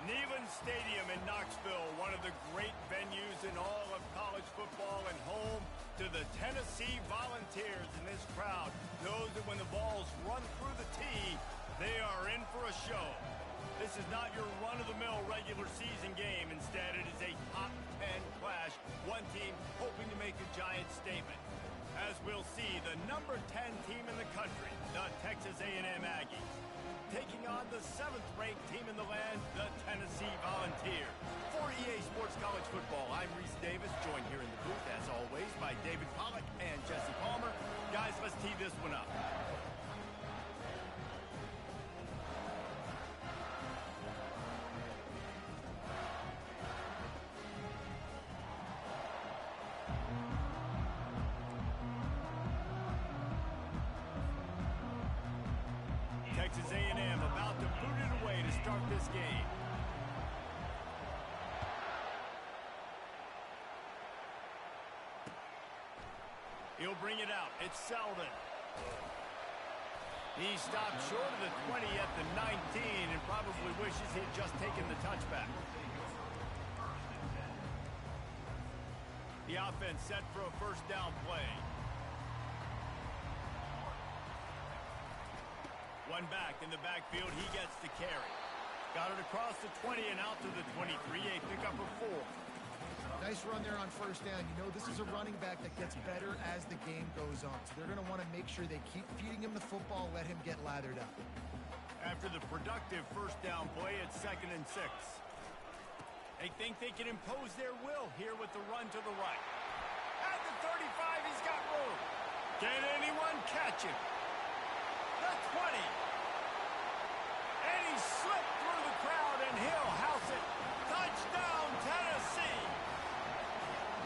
Neyland Stadium in Knoxville, one of the great venues in all of college football, and home to the Tennessee Volunteers. And this crowd knows that when the balls run through the tee, they are in for a show. This is not your run-of-the-mill regular season game. Instead, it is a top 10 clash, one team hoping to make a giant statement. As we'll see, the number 10 team in the country, the Texas A&M Aggies, taking on the 7th-ranked team in the land, the Tennessee Volunteers. For EA Sports College Football, I'm Reese Davis, joined here in the booth, as always, by David Pollack and Jesse Palmer. Guys, let's tee this one up. Texas A&M about to boot it away to start this game. He'll bring it out. It's Selden. He stopped short of the 20 at the 19 and probably wishes he had just taken the touchback. The offense set for a first down play. One back in the backfield, he gets the carry. Got it across the 20 and out to the 23, a pickup of 4. Nice run there on first down. You know, this is a running back that gets better as the game goes on. So they're going to want to make sure they keep feeding him the football, let him get lathered up. After the productive first down play, it's 2nd and 6. They think they can impose their will here with the run to the right. At the 35, he's got room. Can anyone catch him? The 20. And he slipped through the crowd, and he'll house it. Touchdown, Tennessee.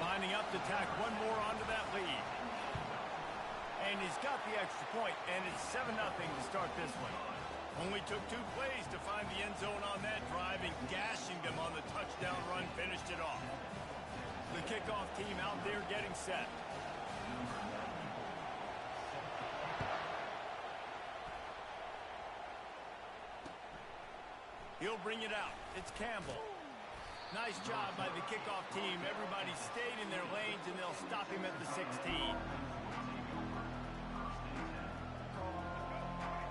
Lining up to tack one more onto that lead. And he's got the extra point, and it's 7-0 to start this one. Only took 2 plays to find the end zone on that drive, and gashing them on the touchdown run finished it off. The kickoff team out there getting set. He'll bring it out. It's Campbell. Nice job by the kickoff team. Everybody stayed in their lanes, and they'll stop him at the 16.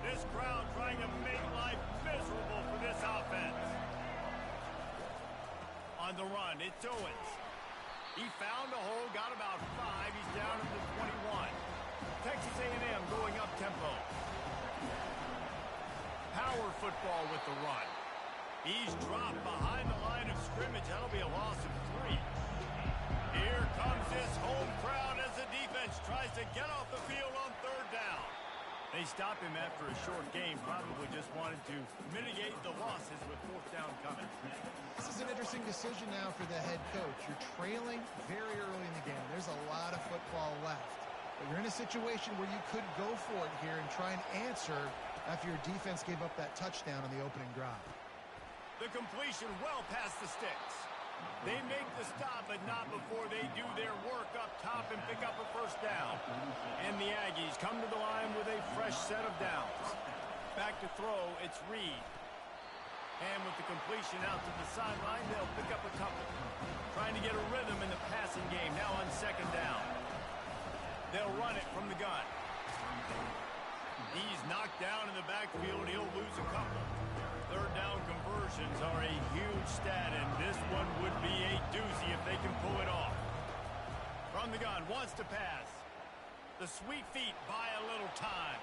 This crowd trying to make life miserable for this offense. On the run, it's Owens. He found a hole, got about 5. He's down to the 21. Texas A&M going up tempo. Power football with the run. He's dropped behind the line of scrimmage. That'll be a loss of 3. Here comes this home crowd as the defense tries to get off the field on 3rd down. They stop him after a short game. Probably just wanted to mitigate the losses with 4th down coming. This is an interesting decision now for the head coach. You're trailing very early in the game. There's a lot of football left. But you're in a situation where you could go for it here and try and answer after your defense gave up that touchdown on the opening drive. The completion well past the sticks. They make the stop, but not before they do their work up top and pick up a first down. And the Aggies come to the line with a fresh set of downs. Back to throw, it's Reed. And with the completion out to the sideline, they'll pick up a couple. Trying to get a rhythm in the passing game, now on 2nd down. They'll run it from the gun. He's knocked down in the backfield. He'll lose a couple. 3rd down conversions are a huge stat, and this one would be a doozy if they can pull it off. From the gun, wants to pass. The sweet feet buy a little time.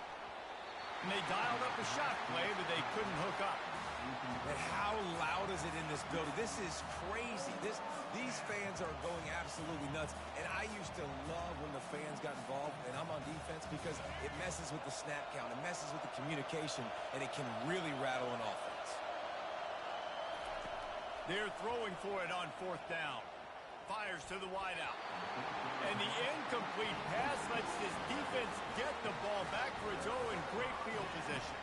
And they dialed up a shot play, but they couldn't hook up. And how loud is it in this building? This is crazy. These fans are going absolutely nuts. And I used to love when the fans got involved, and I'm on defense, because it messes with the snap count. It messes with the communication, and it can really rattle an offense. They're throwing for it on 4th down. Fires to the wideout. And the incomplete pass lets this defense get the ball back for its own in great field position.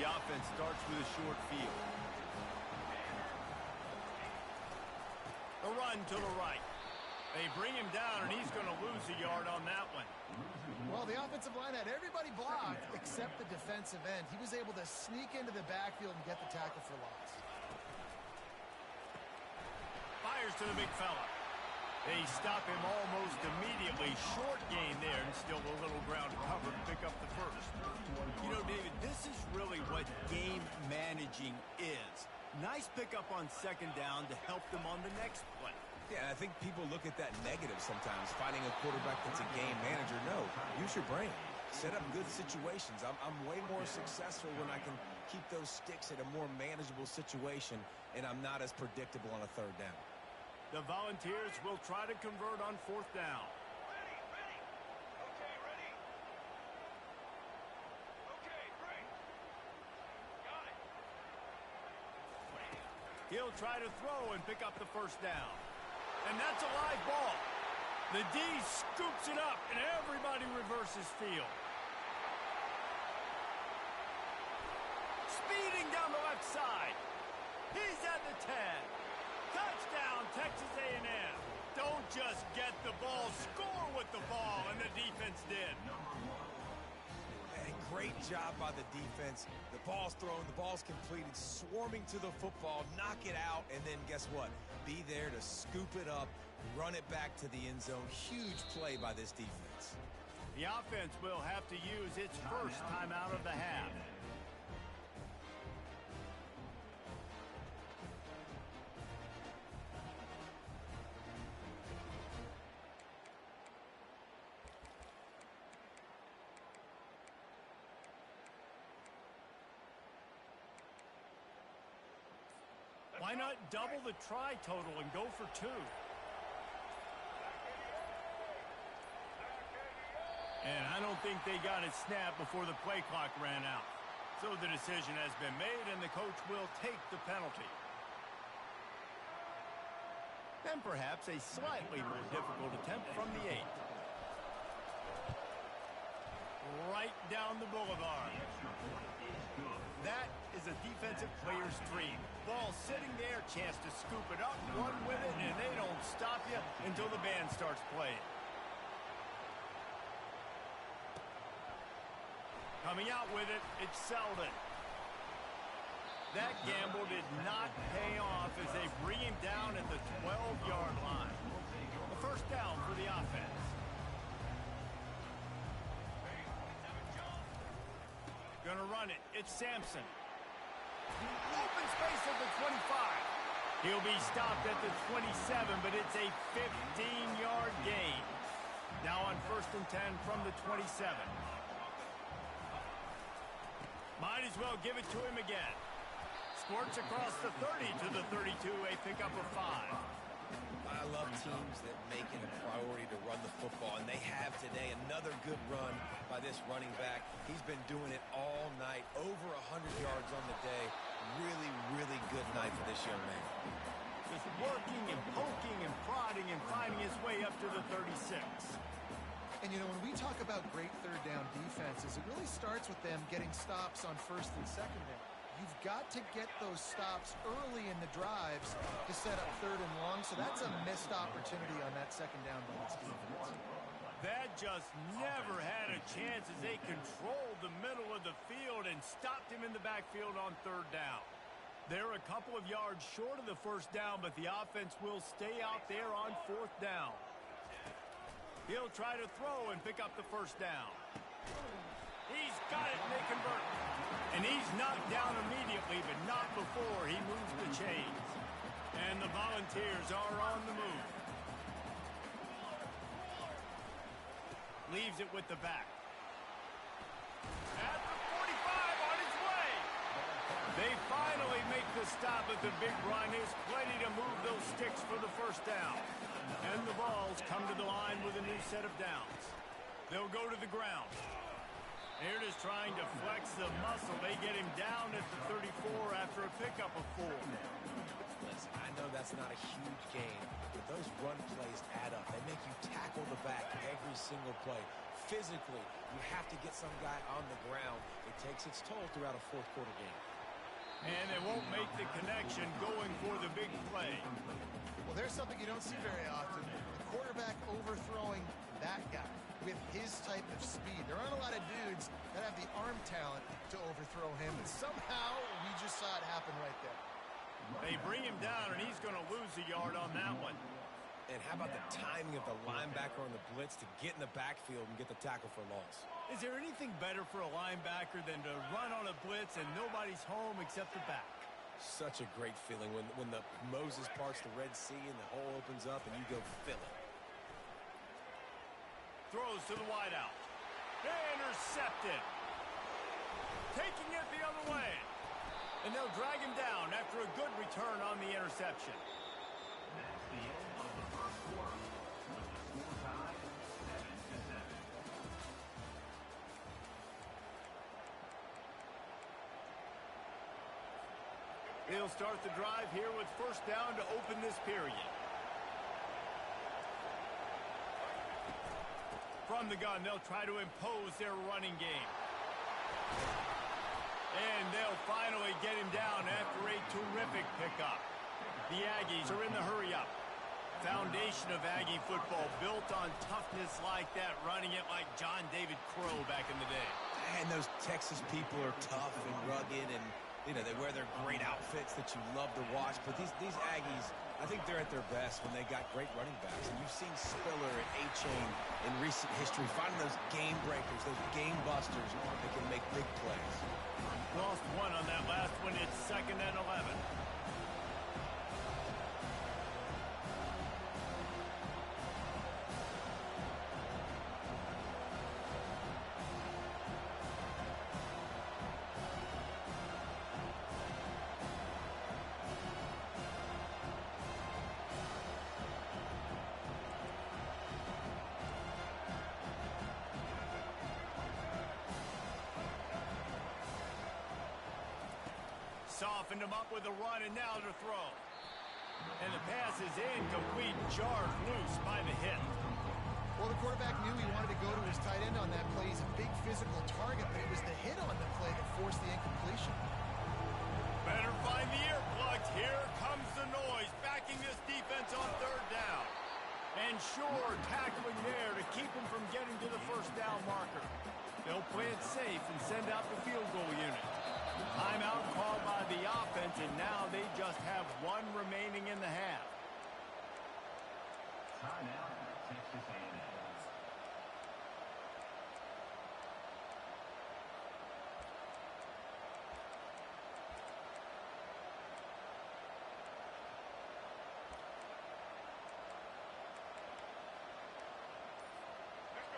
The offense starts with a short field. The run to the right. They bring him down, and he's going to lose a yard on that one. Well, the offensive line had everybody blocked except the defensive end. He was able to sneak into the backfield and get the tackle for loss. fires to the big fella. They stop him almost immediately. Short gain there, and still a little ground to cover to pick up the first. You know, David, this is really what game managing is. Nice pickup on second down to help them on the next play. Yeah, I think people look at that negative sometimes, finding a quarterback that's a game manager. No, use your brain. Set up good situations. I'm way more successful when I can keep those sticks at a more manageable situation, and I'm not as predictable on a third down. The Volunteers will try to convert on fourth down. Ready. Okay, ready. Okay, break. Got it. He'll try to throw and pick up the first down. And that's a live ball. The D scoops it up, and everybody reverses field. Speeding down the left side. He's at the 10. Touchdown, Texas A&M. Don't just get the ball, score with the ball, and the defense did. Hey, great job by the defense. The ball's thrown, the ball's completed, swarming to the football, knock it out, and then guess what? Be there to scoop it up, run it back to the end zone. Huge play by this defense. The offense will have to use its first timeout of the half. Why not double the try total and go for 2? And I don't think they got it snapped before the play clock ran out. So the decision has been made, and the coach will take the penalty. And perhaps a slightly more difficult attempt from the 8. Right down the boulevard. That is a defensive player's dream. Ball sitting there, chance to scoop it up, run with it, and they don't stop you until the band starts playing. Coming out with it, it's Selden. That gamble did not pay off as they bring him down at the 12-yard line. A first down for the offense. Gonna run it. It's Sampson. Open space at the 25. He'll be stopped at the 27, but it's a 15-yard gain. Now on 1st and 10 from the 27. Might as well give it to him again. Squirts across the 30 to the 32, a pickup of 5. I love teams that make it a priority to run the football, and they have today. Another good run by this running back. He's been doing it all night, over 100 yards on the day. Really, really good night for this young man. Just working and poking and prodding and finding his way up to the 36. And, you know, when we talk about great third down defenses, it really starts with them getting stops on first and second down. You've got to get those stops early in the drives to set up third and long, so that's a missed opportunity on that second down by this defense. That just never had a chance as they controlled the middle of the field and stopped him in the backfield on third down. They're a couple of yards short of the first down, but the offense will stay out there on fourth down. He'll try to throw and pick up the first down. He's got it, and they convert. And he's knocked down immediately, but not before he moves the chains. And the Volunteers are on the move. Leaves it with the back. At the 45, on his way. They finally make the stop at the big run. Is plenty to move those sticks for the first down. And the Vols come to the line with a new set of downs. They'll go to the ground. Here it is trying to flex the muscle. They get him down at the 34 after a pickup of 4. Listen, I know that's not a huge gain, but those run plays add up. They make you tackle the back every single play. Physically, you have to get some guy on the ground. It takes its toll throughout a fourth quarter game. And they won't make the connection going for the big play. Well, there's something you don't see very often. The quarterback overthrowing that guy with his type of speed. There aren't a lot of dudes that have the arm talent to overthrow him, and somehow we just saw it happen right there. They bring him down, and he's going to lose a yard on that one. And how about the timing of the linebacker on the blitz to get in the backfield and get the tackle for loss? Is there anything better for a linebacker than to run on a blitz and nobody's home except the back? Such a great feeling when the Moses parts the Red Sea and the hole opens up and you go fill it. Throws to the wideout. Intercepted. Taking it the other way. And they'll drag him down after a good return on the interception. That's the end of the first quarter. With the score tied 7-7. They'll start the drive here with first down to open this period. From the gun, they'll try to impose their running game. And they'll finally get him down after a terrific pickup. The Aggies are in the hurry-up. Foundation of Aggie football built on toughness like that, running it like John David Crow back in the day. And those Texas people are tough and rugged, and you know, they wear their great outfits that you love to watch. But these Aggies, I think they're at their best when they got great running backs. And you've seen Spiller and A-Chain in recent history finding those game breakers, those game busters that can make big plays. Lost one on that last one. It's 2nd and 11. Softened him up with a run, and now to throw. And the pass is incomplete, jarred loose by the hit. Well, the quarterback knew he wanted to go to his tight end on that play. He's a big physical target, but it was the hit on the play that forced the incompletion. Better find the earplugs. Here comes the noise, backing this defense on 3rd down. And sure, tackling there to keep him from getting to the first down marker. They'll play it safe and send out the field goal unit. Timeout called by the offense, and now they just have one remaining in the half. Timeout, Texas A&M.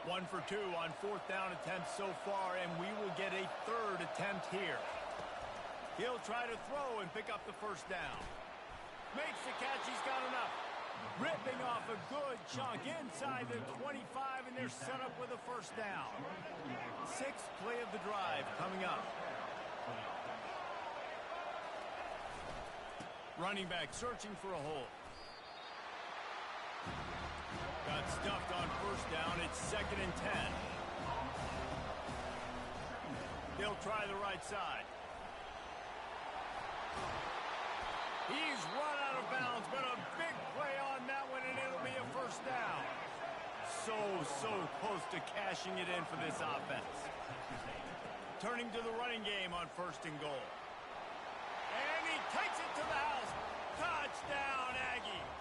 One for two on 4th down attempts so far, and we will get a 3rd attempt here. He'll try to throw and pick up the first down. Makes the catch. He's got enough. Ripping off a good chunk inside the 25, and they're set up with a first down. 6th play of the drive coming up. Running back searching for a hole. Got stuffed on first down. It's 2nd and 10. They'll try the right side. He's run out of bounds, but a big play on that one, and it'll be a first down. So close to cashing it in for this offense. Turning to the running game on 1st and goal. And he takes it to the house. Touchdown, Aggies.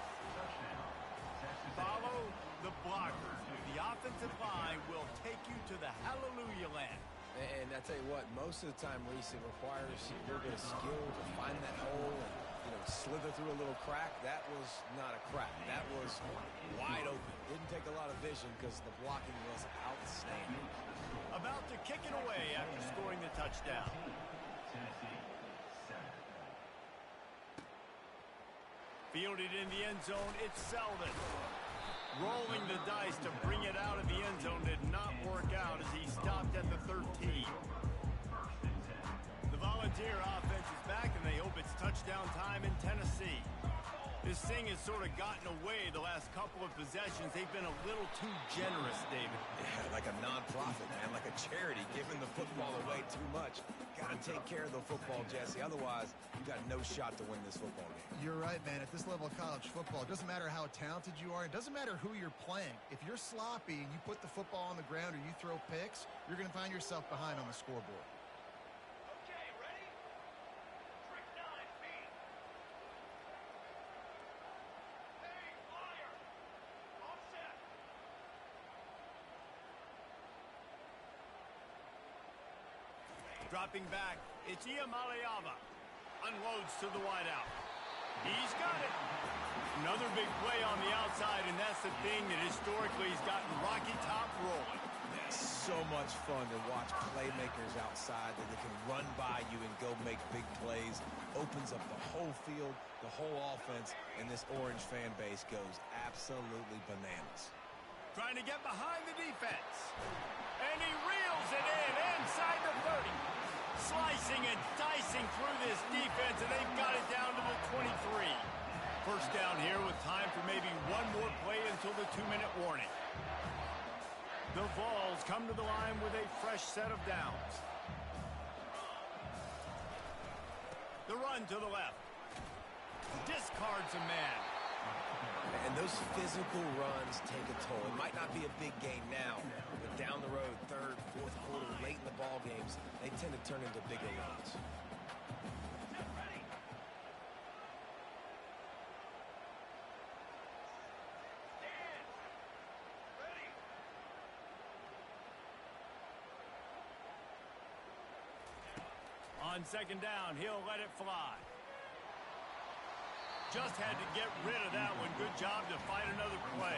Follow the blocker. The offensive line will take you to the hallelujah land. And I tell you what, most of the time, Reese, it requires a little bit of skill to find that hole and, you know, slither through a little crack. That was not a crack. That was wide open. Didn't take a lot of vision because the blocking was outstanding. About to kick it away after scoring the touchdown. Tennessee, 7. Fielded in the end zone, it's Selden. Rolling the dice to bring it out of the end zone did not work out as he stopped at the 13. The Volunteer offense is back, and they hope it's touchdown time in Tennessee. This thing has sort of gotten away the last couple of possessions. They've been a little too generous, David. Yeah, like a nonprofit, man, like a charity, giving the football away too much. Got to take care of the football, Jesse. Otherwise, you got no shot to win this football game. You're right, man. At this level of college football, it doesn't matter how talented you are. It doesn't matter who you're playing. If you're sloppy and you put the football on the ground or you throw picks, you're going to find yourself behind on the scoreboard. Okay, ready? Trick 9, feet. Dropping back, it's Iamaleava. Unloads to the wideout. He's got it. Another big play on the outside, and that's the thing that historically has gotten Rocky Top rolling. So much fun to watch playmakers outside that they can run by you and go make big plays. Opens up the whole field, the whole offense, and this Orange fan base goes absolutely bananas. Trying to get behind the defense. And he reels it in inside the 30. Slicing and dicing through this defense, and they've got it down to the 23. First down here with time for maybe one more play until the 2-minute warning. The Vols come to the line with a fresh set of downs. The run to the left. Discards a man. And those physical runs take a toll. It might not be a big gain now, but down the road, third, fourth quarter, late in the ball games, they tend to turn into bigger runs. On second down, he'll let it fly. Just had to get rid of that one. Good job to fight another play.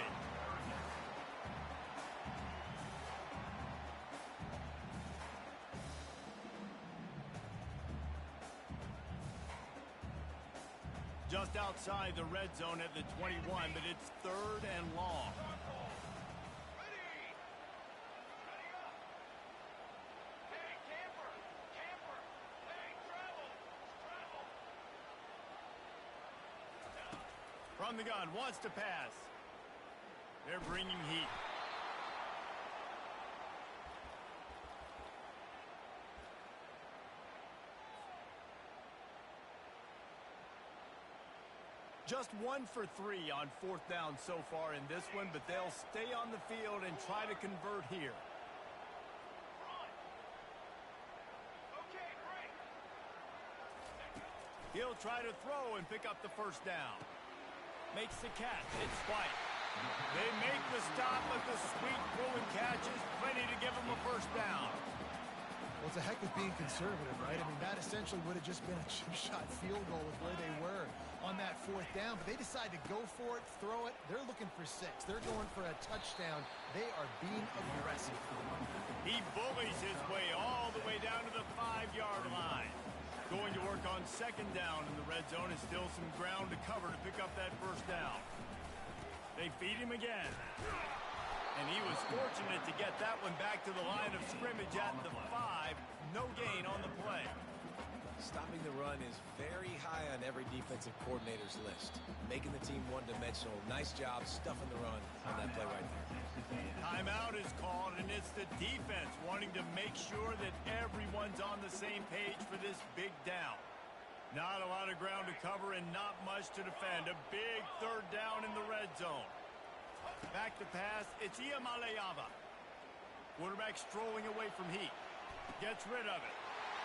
Just outside the red zone at the 21, but it's third and long. From the gun, wants to pass. They're bringing heat. Just 1 for 3 on fourth down so far in this one, but they'll stay on the field and try to convert here. He'll try to throw and pick up the first down. Makes the catch. It's White. They make the stop, but the sweet pull and catch is plenty to give them a first down. Well, it's a heck of being conservative, right? I mean, that essentially would have just been a chip-shot field goal with where they were on that fourth down. But they decide to go for it, throw it. They're looking for 6. They're going for a touchdown. They are being aggressive. He bullies his way all the way down to the 5-yard line. Going to work on second down in the red zone, and still some ground to cover to pick up that first down. They feed him again. And he was fortunate to get that one back to the line of scrimmage at the 5. No gain on the play. Stopping the run is very high on every defensive coordinator's list. Making the team one-dimensional. Nice job stuffing the run on that play right there. Timeout is called, and it's the defense wanting to make sure that everyone's on the same page for this big down. Not a lot of ground to cover and not much to defend. A big third down in the red zone. Back to pass, it's Iamaleava. Quarterback strolling away from heat. Gets rid of it.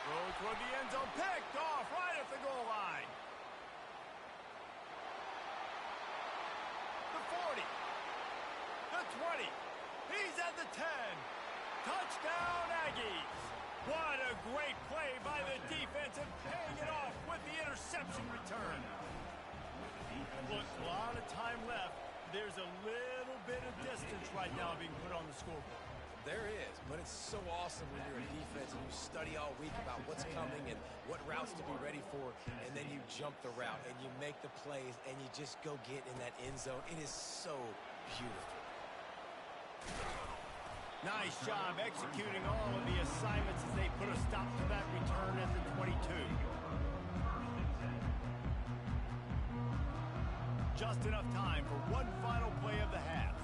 Throws toward the end zone. Picked off right at the goal line. The 40. The 20. He's at the 10. Touchdown, Aggies. What a great play by the defense and paying it off with the interception return. Look, a lot of time left. There's a little bit of distance right now being put on the scoreboard. There is, but it's so awesome when you're a defense and you study all week about what's coming and what routes to be ready for, and then you jump the route and you make the plays and you just go get in that end zone. It is so beautiful. Nice job executing all of the assignments as they put a stop to that return at the 22. Just enough time for one final play of the half.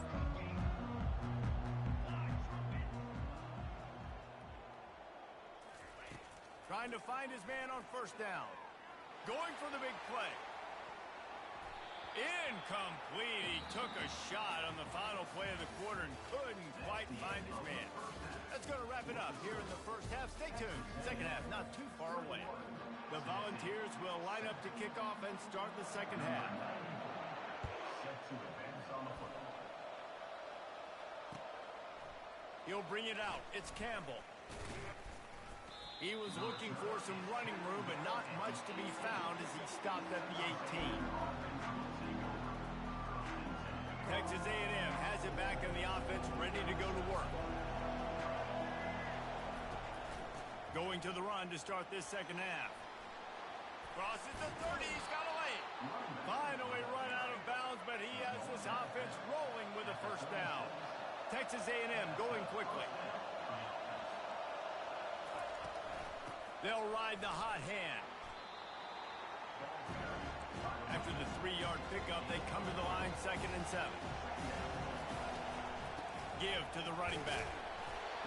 Trying to find his man on first down. Going for the big play. Incomplete. He took a shot on the final play of the quarter and couldn't quite find his man. That's going to wrap it up here in the first half. Stay tuned. Second half not too far away. The Volunteers will line up to kick off and start the second half. He'll bring it out. It's Campbell. He was looking for some running room, but not much to be found as he stopped at the 18. Texas A&M has it back in the offense, ready to go to work. Going to the run to start this second half. Crosses the 30, he's got a lane. Finally run out of bounds, but he has this offense rolling with a first down. Texas A&M going quickly. They'll ride the hot hand. After the 3-yard pickup, they come to the line, 2nd and 7. Give to the running back.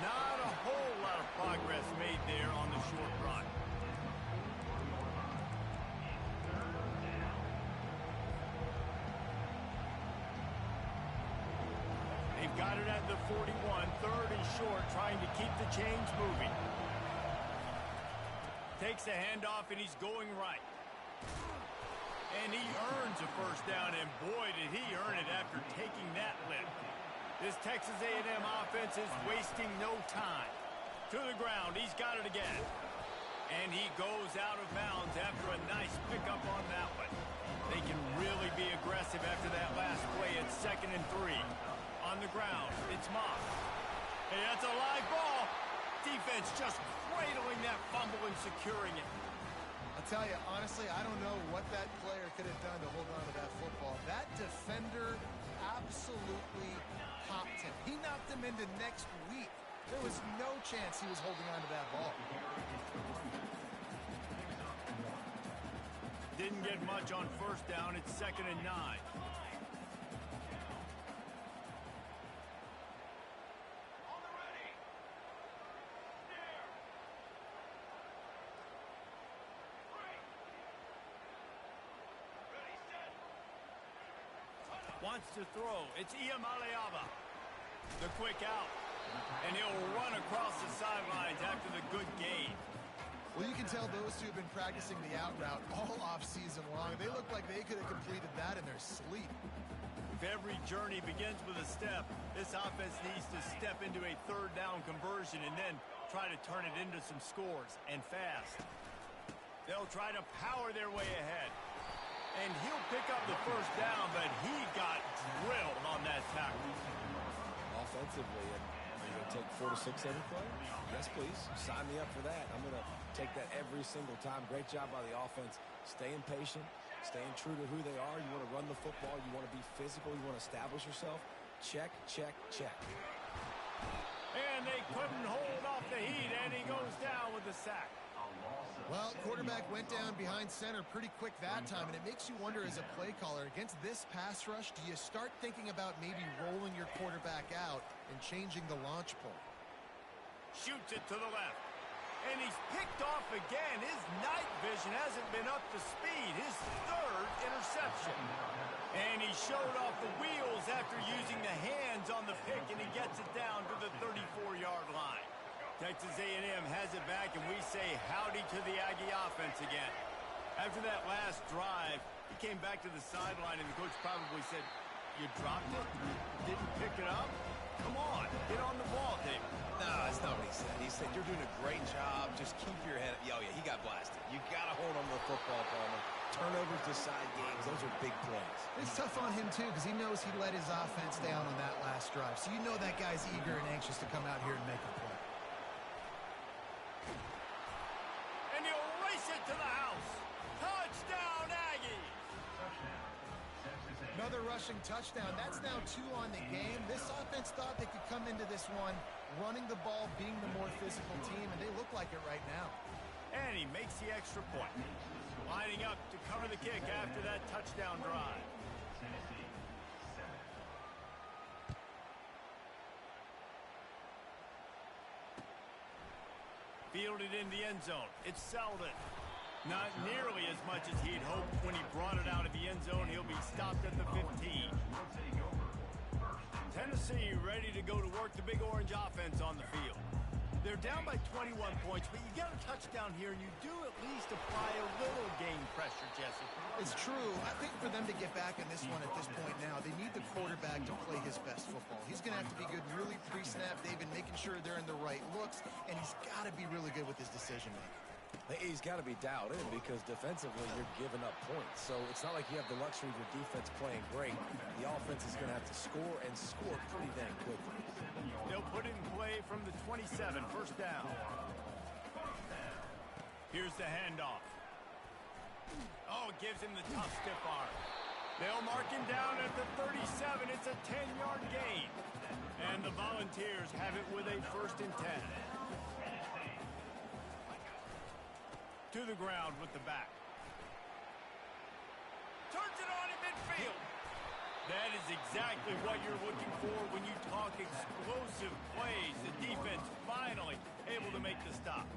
Not a whole lot of progress made there on the short run. They've got it at the 41, 3rd and short, trying to keep the chains moving. Takes the handoff, and he's going right. And he earns a first down, and boy, did he earn it after taking that lift. This Texas A&M offense is wasting no time. To the ground, he's got it again. And he goes out of bounds after a nice pickup on that one. They can really be aggressive after that last play. It's 2nd and 3. On the ground, it's Moss. Hey, that's a live ball. Defense just cradling that fumble and securing it. I'll tell you, honestly, I don't know what that player could have done to hold on to that football. That defender absolutely popped him. He knocked him into next week. There was no chance he was holding on to that ball. Didn't get much on first down. It's 2nd and 9. Wants to throw. It's Iamaleava. The quick out. And he'll run across the sidelines after the good gain. Well, you can tell those two have been practicing the out route all off-season long. They look like they could have completed that in their sleep. If every journey begins with a step, this offense needs to step into a 3rd down conversion and then try to turn it into some scores, and fast. They'll try to power their way ahead. And he'll pick up the first down, but he got drilled on that tackle. Offensively, and are you going to take 4 to 6 every play? Yes, please. Sign me up for that. I'm going to take that every single time. Great job by the offense. Staying patient, staying true to who they are. You want to run the football. You want to be physical. You want to establish yourself. Check, check, check. And they couldn't hold off the heat, and he goes down with the sack. Well, quarterback went down behind center pretty quick that time, and it makes you wonder as a play caller, against this pass rush, do you start thinking about maybe rolling your quarterback out and changing the launch point? Shoots it to the left. And he's picked off again. His night vision hasn't been up to speed. His 3rd interception. And he showed off the wheels after using the hands on the pick, and he gets it down to the 34-yard line. Texas A&M has it back, and we say howdy to the Aggie offense again. After that last drive, he came back to the sideline, and the coach probably said, "You dropped it? You didn't pick it up? Come on, get on the ball, David." No, that's not what he said. He said, "You're doing a great job. Just keep your head up." Oh, yeah, he got blasted. You got to hold on to the football, Palmer. Turnovers decide games. Those are big plays. It's tough on him, too, because he knows he let his offense down on that last drive. So you know that guy's eager and anxious to come out here and make a play. And he'll race it to the house. Touchdown, Aggies! Another rushing touchdown. That's now 2 on the game. This offense thought they could come into this one running the ball, being the more physical team, and they look like it right now. And he makes the extra point. Lining up to cover the kick after that touchdown drive. Fielded in the end zone. It's Selden. Not nearly as much as he'd hoped when he brought it out of the end zone. He'll be stopped at the 15. Tennessee ready to go to work. The Big Orange offense on the field. They're down by 21 points, but you get a touchdown here, and you do at least apply a little game pressure, Jesse. It's true. I think for them to get back in this one at this point now, they need the quarterback to play his best football. He's going to have to be good really pre-snap, David, making sure they're in the right looks, and he's got to be really good with his decision-making. He's got to be dialed in because defensively you're giving up points. So it's not like you have the luxury of your defense playing great. The offense is going to have to score and score pretty dang quickly. They'll put it in play from the 27, first down. Here's the handoff. Oh, it gives him the tough stiff arm. They'll mark him down at the 37. It's a 10-yard gain. And the Volunteers have it with a first and 10. To the ground with the back. Turns it on in midfield. That is exactly what you're looking for when you talk explosive plays. The defense finally able to make the stop.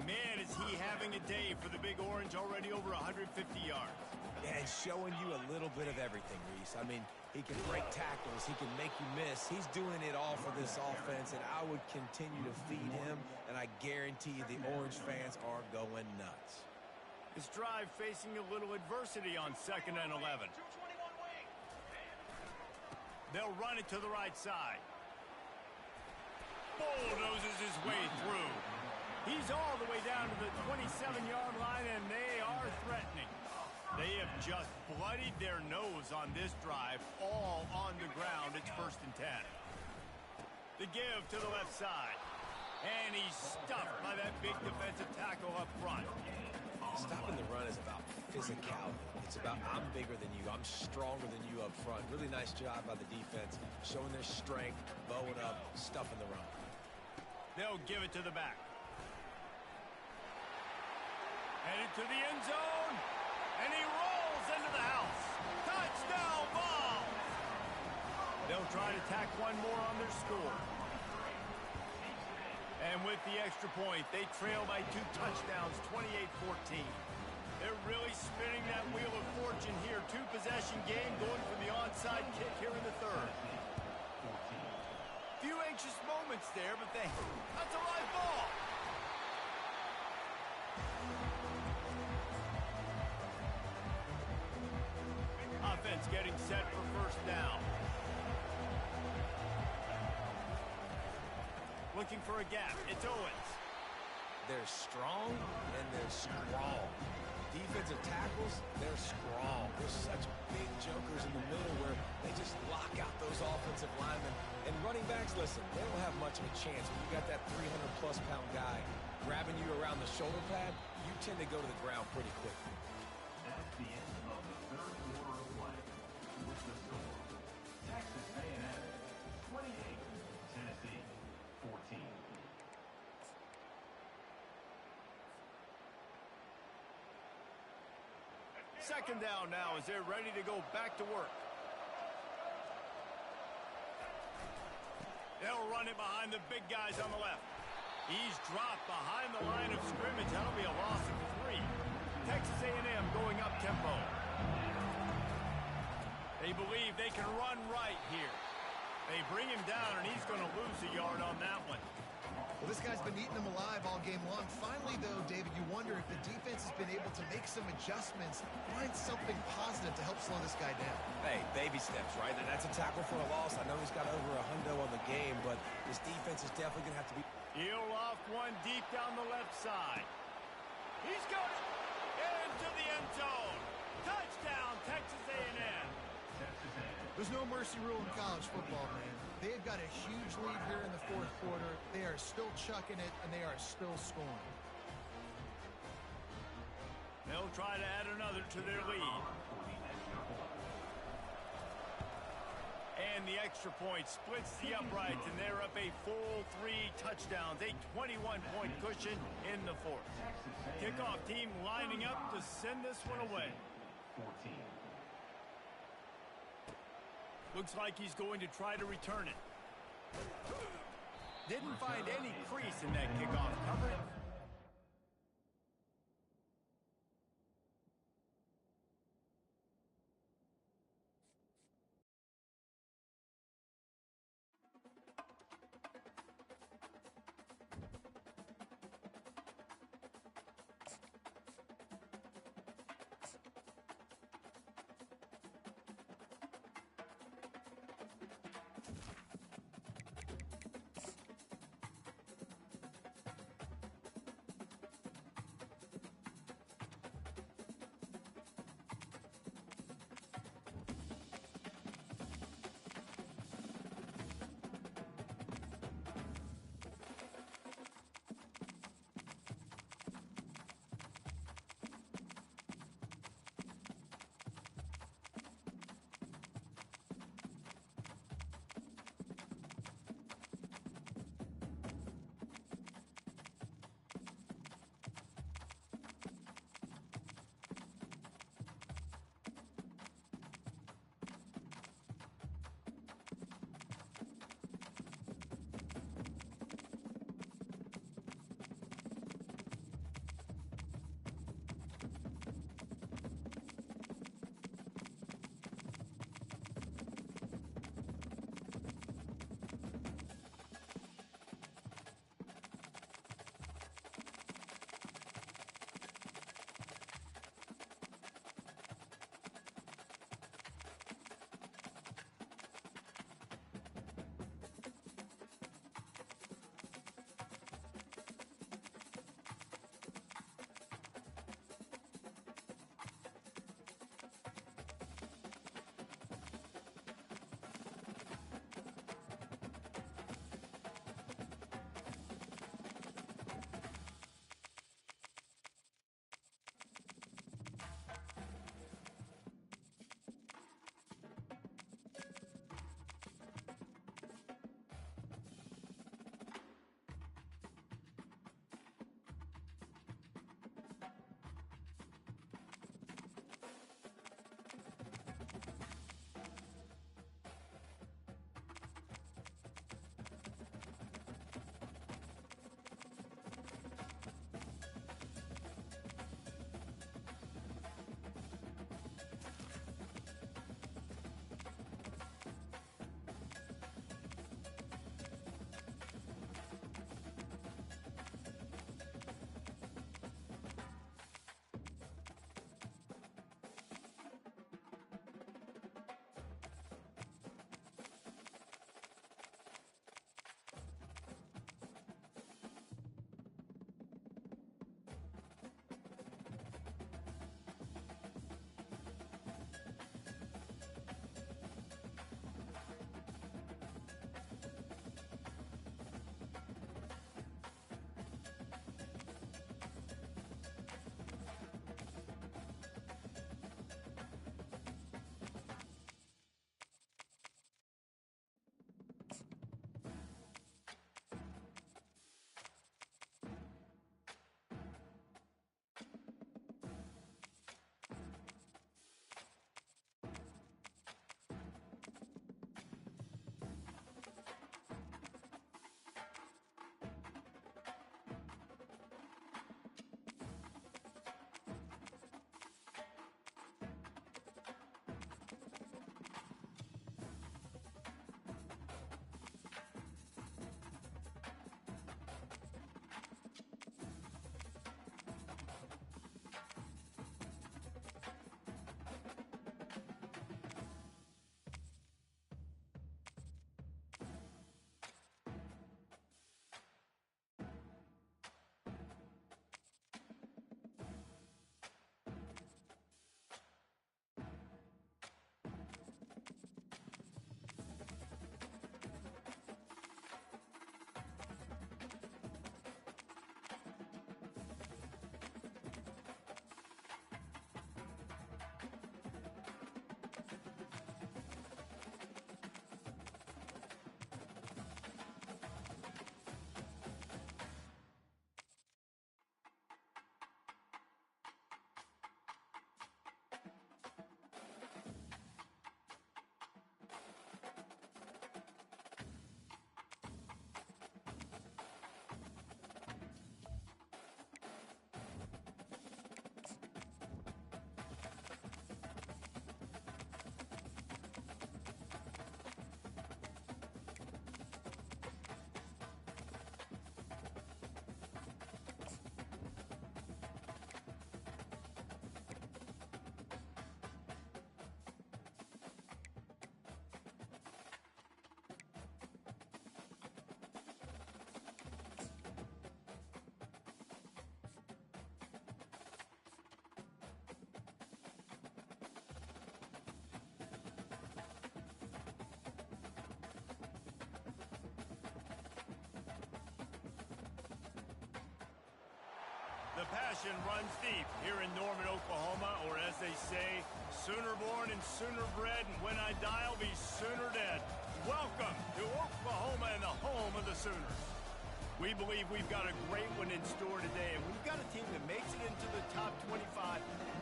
Man, is he having a day for the Big Orange, already over 150 yards. Yeah, and showing you a little bit of everything, Reese. I mean, he can break tackles. He can make you miss. He's doing it all for this offense, and I would continue to feed him, and I guarantee you the Orange fans are going nuts. This drive facing a little adversity on 2nd and 11. 221 wing. They'll run it to the right side. Bulldozes his way through. He's all the way down to the 27-yard line, and they are threatening. They have just bloodied their nose on this drive, all on the ground. It's first and 10. The give to the left side. And he's stuffed by that big defensive tackle up front. Stopping the run is about physicality. It's about I'm bigger than you. I'm stronger than you up front. Really nice job by the defense, showing their strength, bowing up, stuffing the run. They'll give it to the back. Headed to the end zone. And he rolls into the house. Touchdown ball. They'll try to tack one more on their score. And with the extra point, they trail by 2 touchdowns, 28-14. They're really spinning that wheel of fortune here. 2-possession game going for the onside kick here in the third. Few anxious moments there, but that's a live ball. Offense getting set for first down. Looking for a gap. It's Owens. They're strong and they're strong. Defensive tackles, they're strong. There's such big jokers in the middle where they just lock out those offensive linemen. And running backs, listen, they don't have much of a chance. When you got that 300-plus pound guy grabbing you around the shoulder pad, you tend to go to the ground pretty quickly. That's the end of the third quarter of play. With the score, Texas A&M 28, Tennessee 14. Second down now as they're ready to go back to work. They'll run it behind the big guys on the left. He's dropped behind the line of scrimmage. That'll be a loss of 3. Texas A&M going up tempo. They believe they can run right here. They bring him down, and he's going to lose a yard on that one. Well, this guy's been eating them alive all game long. Finally, though, David, you wonder if the defense has been able to make some adjustments, find something positive to help slow this guy down. Hey, baby steps, right? And that's a tackle for a loss. I know he's got over a hundo on the game, but his defense is definitely going to have to be... He'll off one deep down the left side. He's got it into the end zone. Touchdown, Texas A&M. There's no mercy rule in college football, man. They've got a huge lead here in the fourth quarter. They are still chucking it, and they are still scoring. They'll try to add another to their lead. And the extra point splits the uprights, and they're up a full 3 touchdowns, a 21-point cushion in the fourth. Kickoff team lining up to send this one away. 14. Looks like he's going to try to return it. Didn't find any crease in that kickoff coverage. passion runs deep here in Norman, Oklahoma, or as they say, Sooner born and sooner bred, and when I die, I'll be sooner dead. Welcome to Oklahoma and the home of the Sooners. We believe we've got a great one in store today, and we've got a team that makes it into the top 25.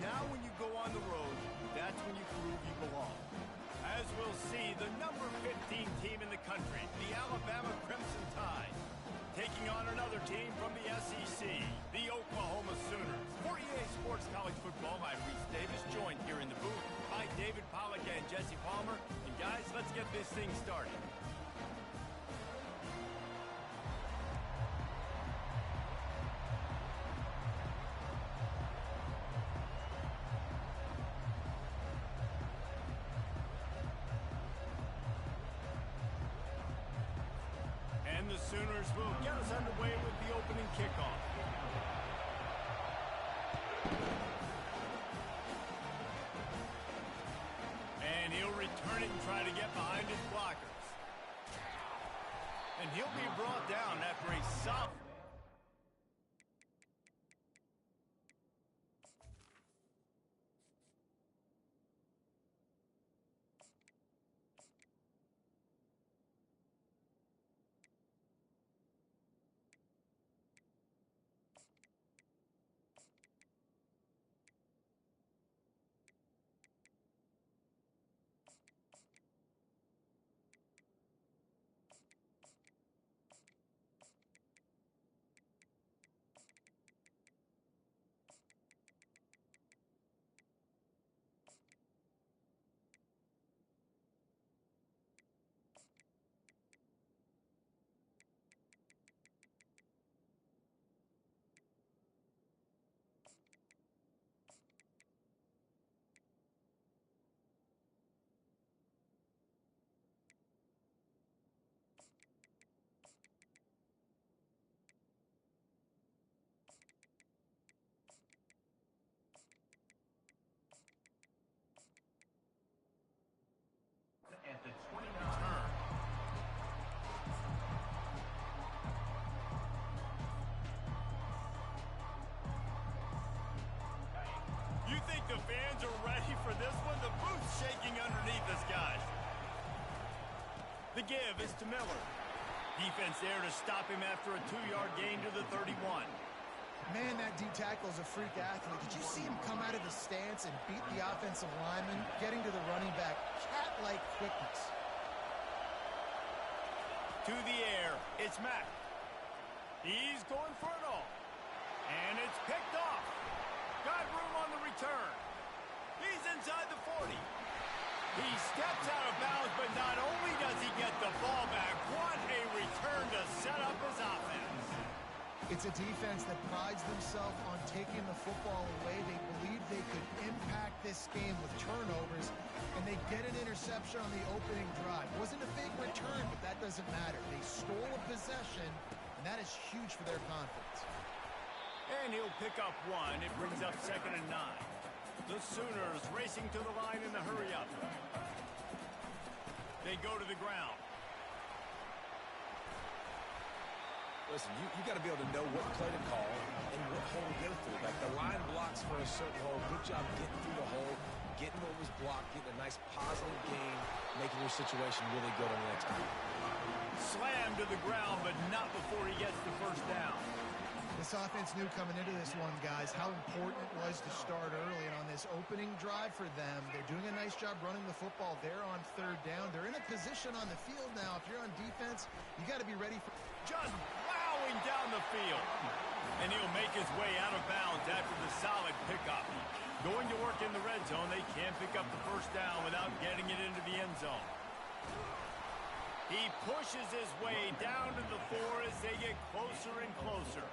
Now when you go on the road, that's when you prove you belong. As we'll see, the number 15 team in the country, the Alabama Crimson Tide, taking on another team from the SEC, the Oklahoma Sooners. For EA Sports College Football, I'm Reese Davis, joined here in the booth by David Pollack and Jesse Palmer. And guys, let's get this thing started. And the Sooners will get us underway with the opening kickoff. And he'll return it and try to get behind his blockers. And he'll be brought down after a soft. At the 29. You think the fans are ready for this one? The booth's shaking underneath us, guys. The give is to Miller. Defense there to stop him after a 2-yard gain to the 31. Man, that D tackle is a freak athlete. Did you see him come out of the stance and beat the offensive lineman, getting to the running back? Cat-like quickness. To the air, it's Mack. He's going for it all. And it's picked off. Got room on the return. He's inside the 40. He steps out of bounds, but not only does he get the ball back, what a return to set up his offense. It's a defense that prides themselves on taking the football away. They believe they could impact this game with turnovers, and they get an interception on the opening drive. Wasn't a big return, but that doesn't matter. They stole a possession, and that is huge for their confidence. And he'll pick up one. It brings up 2nd and 9. The Sooners racing to the line in the hurry-up. They go to the ground. Listen, you got to be able to know what play to call and what hole to go through. Like the line blocks for a certain hole. Good job getting through the hole, getting what was blocked, getting a nice positive gain, making your situation really good on the next time. Slammed to the ground, but not before he gets the first down. This offense knew coming into this one, guys, how important it was to start early. And on this opening drive for them, they're doing a nice job running the football. They're on 3rd down. They're in a position on the field now. If you're on defense, you got to be ready for... Just plowing down the field. And he'll make his way out of bounds after the solid pickup. Going to work in the red zone, they can't pick up the first down without getting it into the end zone. He pushes his way down to the 4 as they get closer and closer.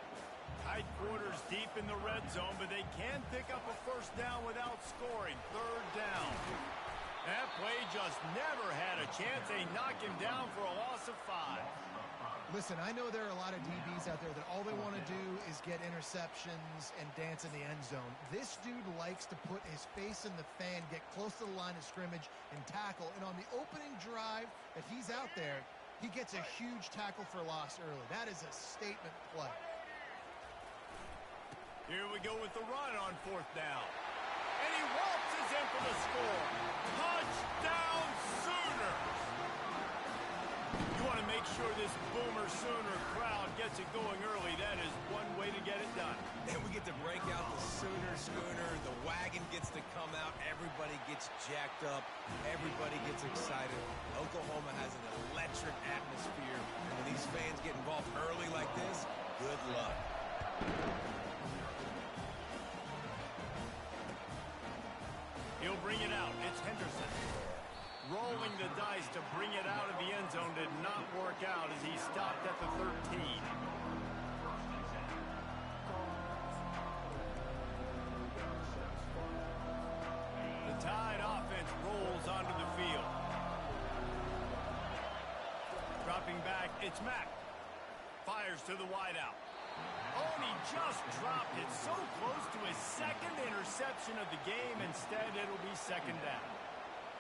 Tight quarters deep in the red zone, but they can pick up a first down without scoring. 3rd down. That play just never had a chance. They knock him down for a loss of 5. Listen, I know there are a lot of DBs out there that all they want to do is get interceptions and dance in the end zone. This dude likes to put his face in the fan, get close to the line of scrimmage, and tackle. And on the opening drive that he's out there, he gets a huge tackle for loss early. That is a statement play. Here we go with the run on 4th down. And he waltzes in for the score. Touchdown Sooners! You want to make sure this Boomer Sooner crowd gets it going early. That is one way to get it done. And we get to break out the Sooner schooner. The wagon gets to come out. Everybody gets jacked up. Everybody gets excited. Oklahoma has an electric atmosphere. And when these fans get involved early like this, good luck. He'll bring it out. It's Henderson. Rolling the dice to bring it out of the end zone did not work out as he stopped at the 13. The Tide offense rolls onto the field. Dropping back, it's Mack. Fires to the wideout. Oh, and he just dropped it so close to his second interception of the game. Instead, it'll be 2nd down.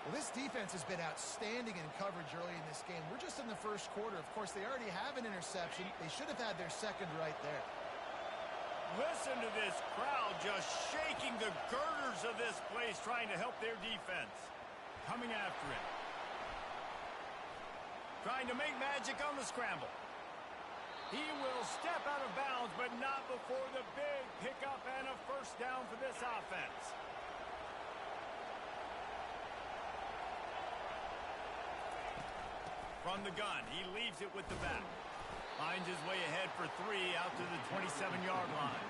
Well, this defense has been outstanding in coverage early in this game. We're just in the first quarter. Of course, they already have an interception. They should have had their second right there. Listen to this crowd just shaking the girders of this place, trying to help their defense. Coming after it. Trying to make magic on the scramble. He will step out of bounds, but not before the big pickup and a 1st down for this offense. From the gun, he leaves it with the back. Finds his way ahead for 3 out to the 27-yard line.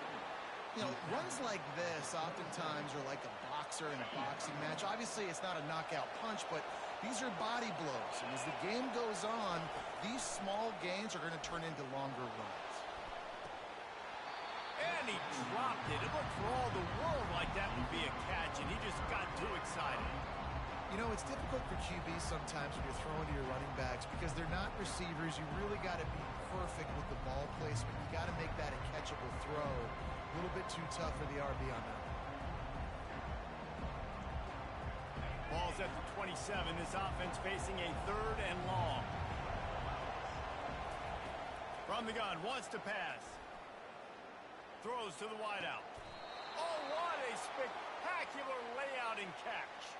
You know, runs like this oftentimes are like a boxer in a boxing match. Obviously, it's not a knockout punch, but these are body blows. And as the game goes on, these small gains are going to turn into longer runs. And he dropped it. It looked for all the world like that would be a catch, and he just got too excited. You know, it's difficult for QBs sometimes when you're throwing to your running backs because they're not receivers. You really got to be perfect with the ball placement. You got to make that a catchable throw. A little bit too tough for the RB on that. Ball's at the 27. This offense facing a 3rd and long. From the gun, wants to pass. Throws to the wideout. Oh, what a spectacular layout and catch.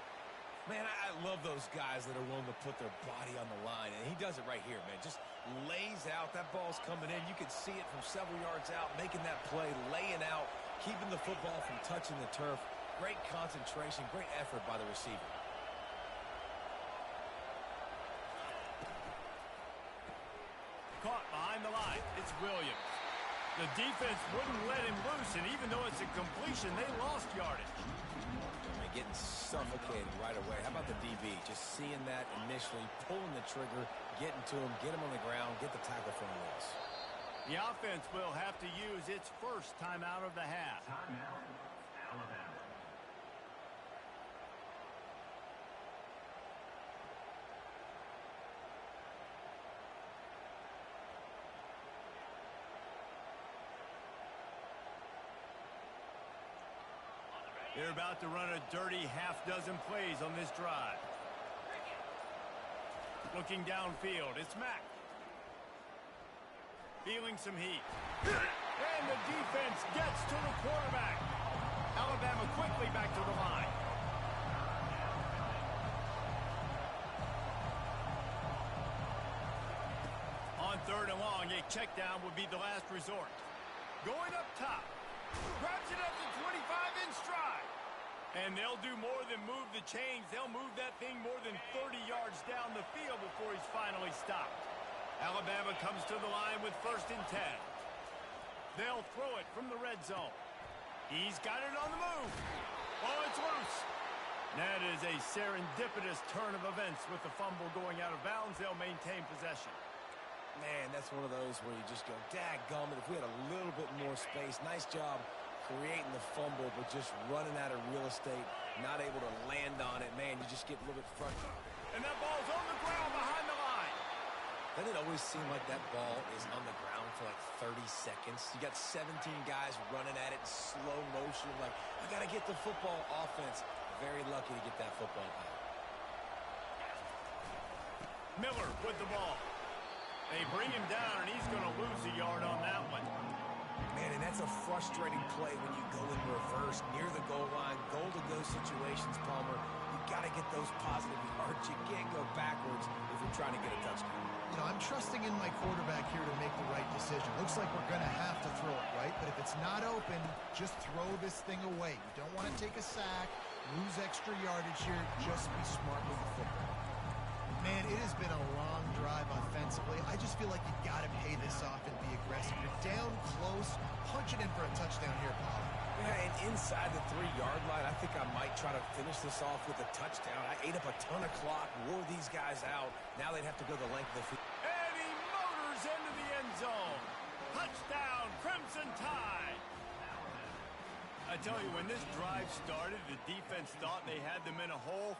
Man, I love those guys that are willing to put their body on the line, and he does it right here, man. Just lays out. That ball's coming in. You can see it from several yards out, making that play, laying out, keeping the football from touching the turf. Great concentration, great effort by the receiver. Caught behind the line. It's Williams. The defense wouldn't let him loose, and even though it's a completion, they lost yardage. Getting suffocated right away. How about the DB? Just seeing that initially, pulling the trigger, getting to him, get him on the ground, get the tackle for a loss. The offense will have to use its 1st timeout of the half. Timeout, Alabama. They're about to run a dirty half-dozen plays on this drive. Looking downfield, it's Mack. Feeling some heat. And the defense gets to the quarterback. Alabama quickly back to the line. On 3rd and long, a check down would be the last resort. Going up top. Grabs it at the 25 in stride. And they'll do more than move the chains. They'll move that thing more than 30 yards down the field before he's finally stopped. Alabama comes to the line with 1st and 10. They'll throw it from the red zone. He's got it on the move. Oh, it's loose. That is a serendipitous turn of events with the fumble going out of bounds. They'll maintain possession. Man, that's one of those where you just go, dadgummit, if we had a little bit more space. Nice job creating the fumble, but just running out of real estate, not able to land on it. Man, you just get a little bit frustrated. And that ball's on the ground behind the line. Doesn't it always seem like that ball is on the ground for like 30 seconds? You got 17 guys running at it in slow motion. Like, I got to get the football. Offense, very lucky to get that football back. Miller with the ball. They bring him down, and he's going to lose a yard on that one. Man, and that's a frustrating play when you go in reverse near the goal line. Goal-to-go situations, Palmer. You got to get those positive yards. You can't go backwards if you're trying to get a touchdown. You know, I'm trusting in my quarterback here to make the right decision. Looks like we're going to have to throw it, right? But if it's not open, just throw this thing away. You don't want to take a sack, lose extra yardage here. Just be smart with the football. Man, it has been a long drive offensively. I just feel like you got to pay this off and be aggressive. You're down close. Punch it in for a touchdown here, Paul. Yeah, and inside the 3-yard line, I think I might try to finish this off with a touchdown. I ate up a ton of clock, wore these guys out. Now they'd have to go the length of the field. And he motors into the end zone. Touchdown, Crimson Tide. I tell you, when this drive started, the defense thought they had them in a hole.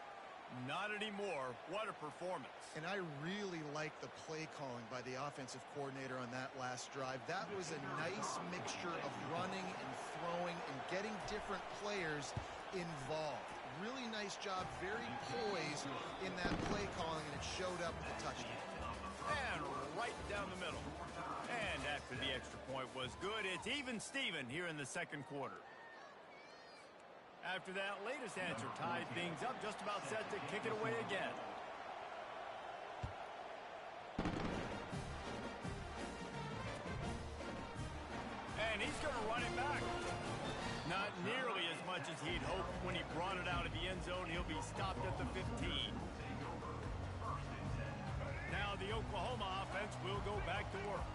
Not anymore. What a performance. And I really like the play calling by the offensive coordinator on that last drive. That was a nice mixture of running and throwing and getting different players involved. Really nice job, very poised in that play calling, and it showed up with the touchdown. And right down the middle. And after the extra point was good, it's even Steven here in the second quarter. After that latest answer tied things up, just about set to kick it away again. And he's going to run it back. Not nearly as much as he'd hoped when he brought it out of the end zone. He'll be stopped at the 15. Now the Oklahoma offense will go back to work.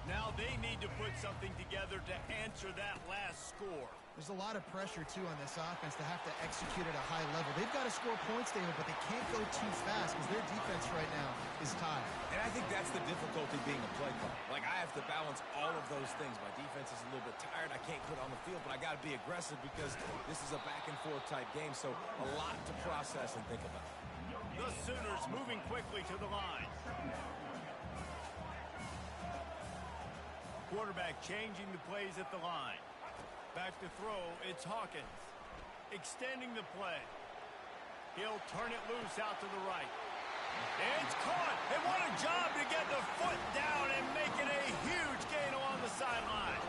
Now they need to put something together to answer that last score. There's a lot of pressure, too, on this offense to have to execute at a high level. They've got to score points, David, but they can't go too fast because their defense right now is tired. And I think that's the difficulty being a play caller. Like, I have to balance all of those things. My defense is a little bit tired. I can't put it on the field, but I got to be aggressive because this is a back-and-forth type game, so a lot to process and think about. The Sooners moving quickly to the line. Quarterback changing the plays at the line. Back to throw, it's Hawkins. Extending the play. He'll turn it loose out to the right. It's caught. And what a job to get the foot down and make it a huge gain along the sideline.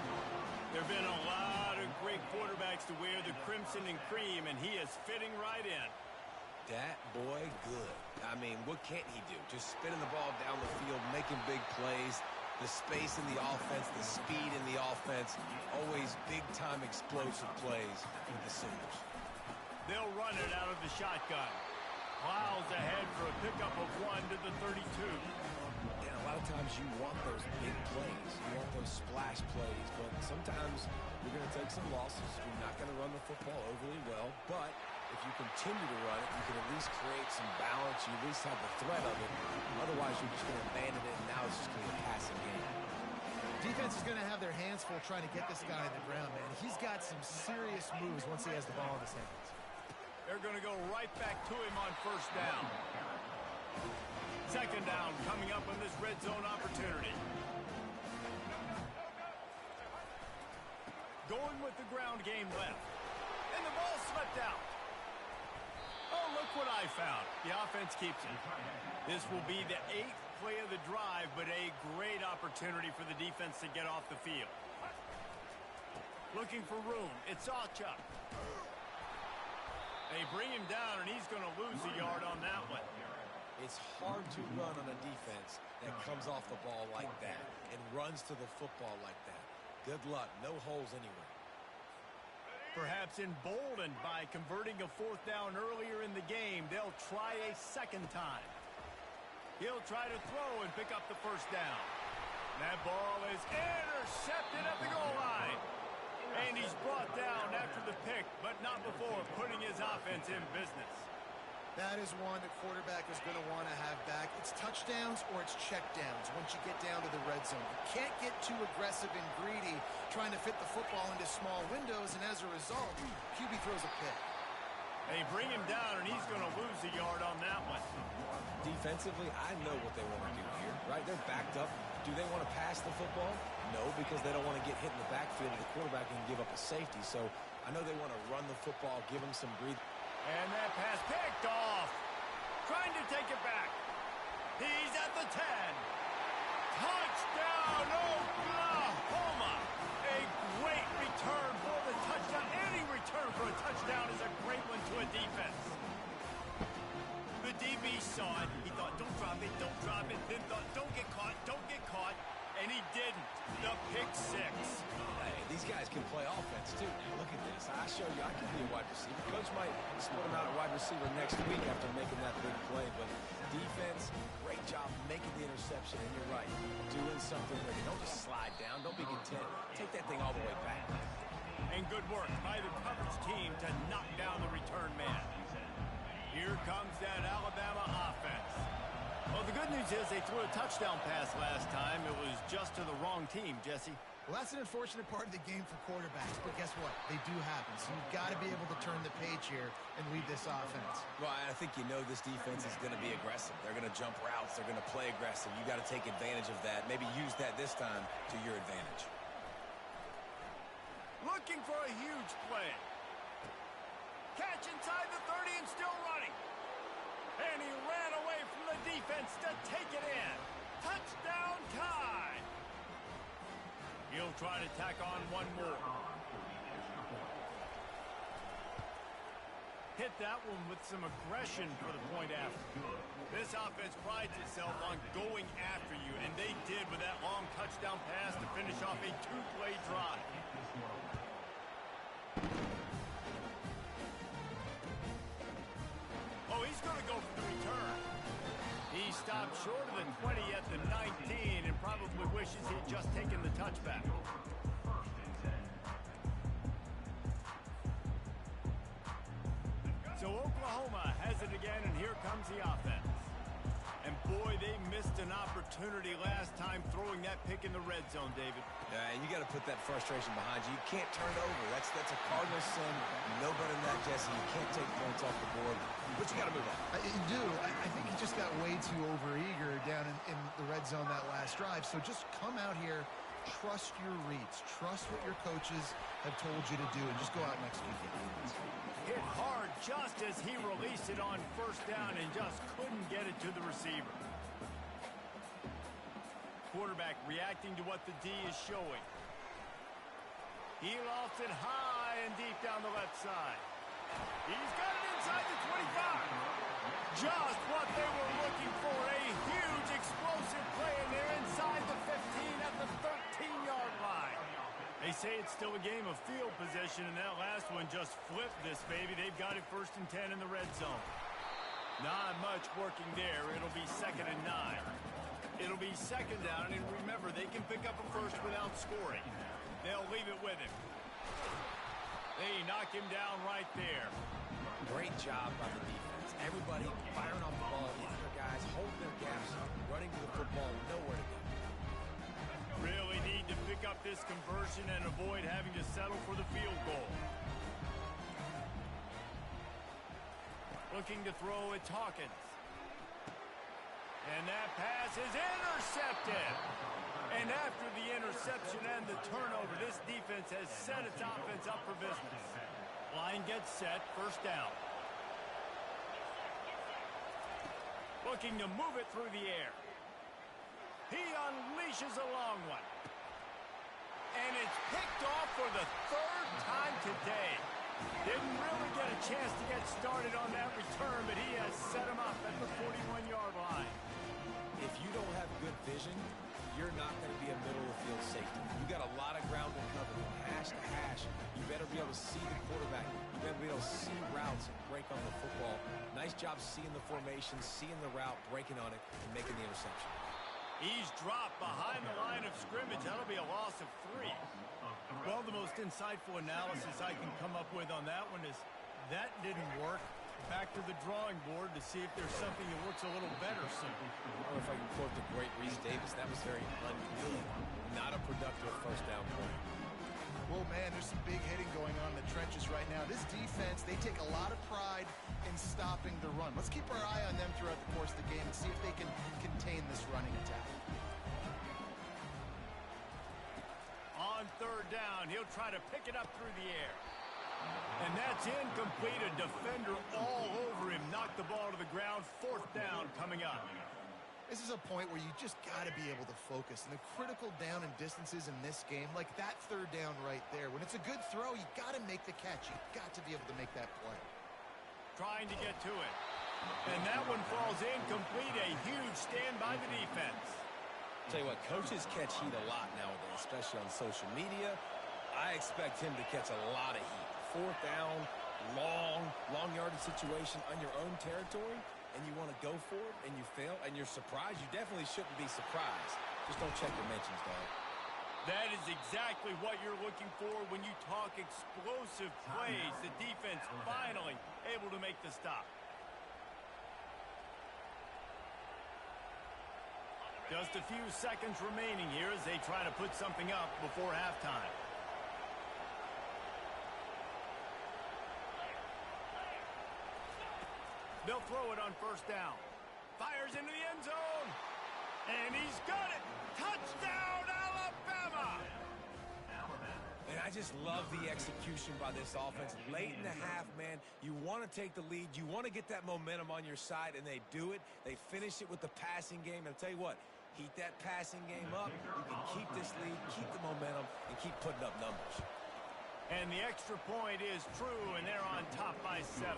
There have been a lot of great quarterbacks to wear the crimson and cream, and he is fitting right in. That boy good. I mean, what can't he do? Just spinning the ball down the field, making big plays. The space in the offense, the speed in the offense, always big-time explosive plays with the Sooners. They'll run it out of the shotgun. Plows ahead for a pickup of 1 to the 32. And a lot of times you want those big plays. You want those splash plays, but sometimes you're going to take some losses. You're not going to run the football overly well, but if you continue to run it, you can at least create some balance. You at least have the threat of it. Otherwise, you're just going to abandon it, and now it's just going to be a passing game. Defense is going to have their hands full trying to get this guy on the ground, man. He's got some serious moves once he has the ball in his hands. They're going to go right back to him on first down. Second down coming up on this red zone opportunity. Going with the ground game left. And the ball slipped out. Oh, look what I found. The offense keeps it. This will be the 8th play of the drive, but a great opportunity for the defense to get off the field. Looking for room. It's Sawchuk. They bring him down, and he's going to lose a yard on that one. It's hard to run on a defense that comes off the ball like that and runs to the football like that. Good luck. No holes anywhere. Perhaps emboldened by converting a 4th down earlier in the game, they'll try a second time. He'll try to throw and pick up the first down. That ball is intercepted at the goal line. And he's brought down after the pick, but not before putting his offense in business. That is one the quarterback is going to want to have back. It's touchdowns or it's checkdowns once you get down to the red zone. You can't get too aggressive and greedy trying to fit the football into small windows, and as a result, QB throws a pick. They bring him down, and he's going to lose a yard on that one. Defensively, I know what they want to do here, right? They're backed up. Do they want to pass the football? No, because they don't want to get hit in the backfield of the quarterback and give up a safety. So I know they want to run the football, give him some breathing. And that pass picked off. Trying to take it back. He's at the 10. Touchdown, Oklahoma. A a great return for the touchdown. Any return for a touchdown is a great one to a defense. The DB saw it. He thought, don't drop it, don't drop it. Then thought, don't get caught, don't get caught. And he didn't. The pick six. Hey, these guys can play offense, too. Now, look at this. I show you I can be a wide receiver. Coach might split him out at wide receiver next week after making that big play. But defense, great job making the interception. And you're right, doing something with it. Don't just slide down. Don't be content. Take that thing all the way back. And good work by the coverage team to knock down the return man. Here comes that Alabama offense. Well, the good news is they threw a touchdown pass last time. It was just to the wrong team, Jesse. Well, that's an unfortunate part of the game for quarterbacks, but guess what? They do happen. So you've got to be able to turn the page here and lead this offense. Well, I think you know this defense is going to be aggressive. They're going to jump routes. They're going to play aggressive. You got to take advantage of that. Maybe use that this time to your advantage. Looking for a huge play. Catch inside the 30 and still running. And he ran away from the defense to take it in. Touchdown time. He'll try to tack on one more. Hit that one with some aggression for the point after. This offense prides itself on going after you, and they did with that long touchdown pass to finish off a two-play drive. Oh, he's going to go for the return. He stopped short of the 20 at the 19 and probably wishes he'd just taken the touchback. So Oklahoma has it again, and here comes the offense. And boy, they missed an opportunity last time throwing that pick in the red zone, David. Yeah, you got to put that frustration behind you. You can't turn it over. That's a cardinal sin. No better than that, Jesse. You can't take points off the board, but you got to move on. You do. I think he just got way too overeager down in the red zone that last drive. So just come out here, trust your reads, trust what your coaches have told you to do, and just go out and execute the defense. Hit hard just as he released it on first down and just couldn't get it to the receiver. Quarterback reacting to what the D is showing. He lost it high and deep down the left side. He's got it inside the 25. Just what they were looking for. A huge explosive play, and they're inside the 15 at the 13-yard line. They say it's still a game of field position, and that last one just flipped this baby. They've got it 1st and 10 in the red zone. Not much working there. It'll be 2nd and 9. It'll be 2nd down, and remember, they can pick up a first without scoring. They'll leave it with him. They knock him down right there. Great job by the defense. Everybody firing off the ball. The other guys holding their gaps, running to the football, nowhere to go. Really need to pick up this conversion and avoid having to settle for the field goal. Looking to throw, it's Hawkins. And that pass is intercepted. And after the interception and the turnover, this defense has set its offense up for business. Line gets set, 1st down. Looking to move it through the air. He unleashes a long one. And it's picked off for the 3rd time today. Didn't really get a chance to get started on that return, but he has set him up at the 41-yard line. If you don't have good vision, you're not going to be a middle-of-the-field safety. You got a lot of ground to cover. From hash to hash, you better be able to see the quarterback. You better be able to see routes and break on the football. Nice job seeing the formation, seeing the route, breaking on it, and making the interception. He's dropped behind the line of scrimmage. That'll be a loss of 3. Well, the most insightful analysis I can come up with on that one is that didn't work. Back to the drawing board to see if there's something that works a little better soon. I don't know if I can quote the great Reese Davis. That was very unwilling. Not a productive 1st down play. Well, man, there's some big hitting going on in the trenches right now. This defense, they take a lot of pride in stopping the run. Let's keep our eye on them throughout the course of the game and see if they can contain this running attack. On 3rd down, he'll try to pick it up through the air. And that's incomplete. A defender all over him. Knocked the ball to the ground. 4th down coming up. This is a point where you just got to be able to focus. And the critical down and distances in this game, like that third down right there, when it's a good throw, you got to make the catch. You got to be able to make that play. Trying to get to it. And that one falls incomplete. A huge stand by the defense. Tell you what, coaches catch heat a lot nowadays, especially on social media. I expect him to catch a lot of heat. Fourth down, long yardage situation on your own territory, and you want to go for it, and you fail, and you're surprised. You definitely shouldn't be surprised. Just don't check your mentions, dog. That is exactly what you're looking for when you talk explosive plays. The defense finally able to make the stop. Just a few seconds remaining here as they try to put something up before halftime. They'll throw it on first down. Fires into the end zone. And he's got it. Touchdown, Alabama! And I just love the execution by this offense. Late in the half, man, you want to take the lead. You want to get that momentum on your side, and they do it. They finish it with the passing game. And I'll tell you what, heat that passing game up. You can keep this lead, keep the momentum, and keep putting up numbers. And the extra point is true, and they're on top by 7.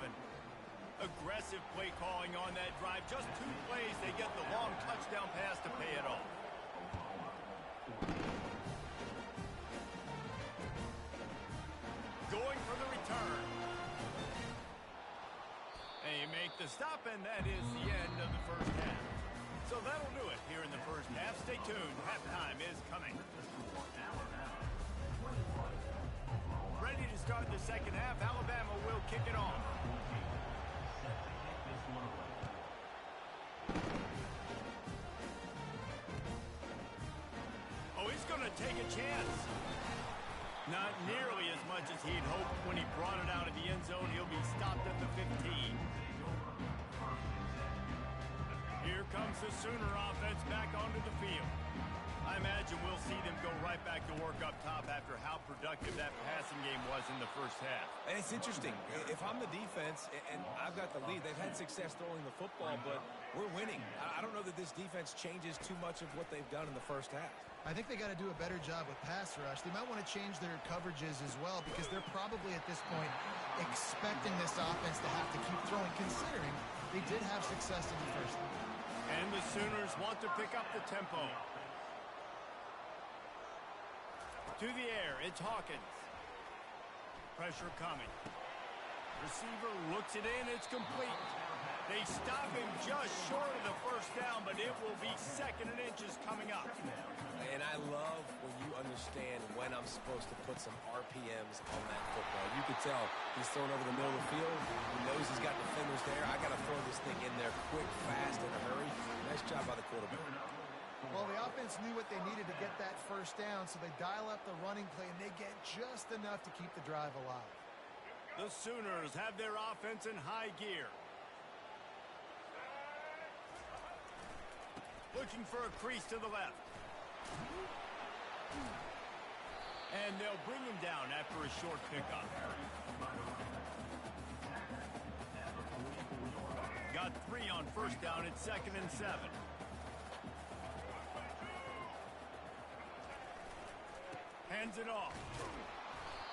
Aggressive play calling on that drive. Just 2 plays, they get the long touchdown pass to pay it off. Going for the return. And you make the stop, and that is the end of the first half. So that'll do it here in the first half. Stay tuned. Halftime is coming. Ready to start the second half. Alabama will kick it off. Oh, he's going to take a chance. Not nearly as much as he'd hoped when he brought it out of the end zone. He'll be stopped at the 15. Here comes the Sooner offense back onto the field. I imagine we'll see them go right back to work up top after how productive that passing game was in the first half. And it's interesting. If I'm the defense and I've got the lead, they've had success throwing the football, but we're winning. I don't know that this defense changes too much of what they've done in the first half. I think they got to do a better job with pass rush. They might want to change their coverages as well because they're probably at this point expecting this offense to have to keep throwing, considering they did have success in the first half. And the Sooners want to pick up the tempo. To the air, it's Hawkins. Pressure coming. Receiver looks it in, it's complete. They stop him just short of the first down, but it will be 2nd and inches coming up. And I love when you understand when I'm supposed to put some RPMs on that football. You could tell he's thrown over the middle of the field. He knows he's got defenders there. I got to throw this thing in there quick, fast, in a hurry. Nice job by the quarterback. Well, the offense knew what they needed to get that first down, so they dial up the running play, and they get just enough to keep the drive alive. The Sooners have their offense in high gear. Looking for a crease to the left. And they'll bring him down after a short pickup. Got 3 on first down. It's 2nd and 7. Hands it off.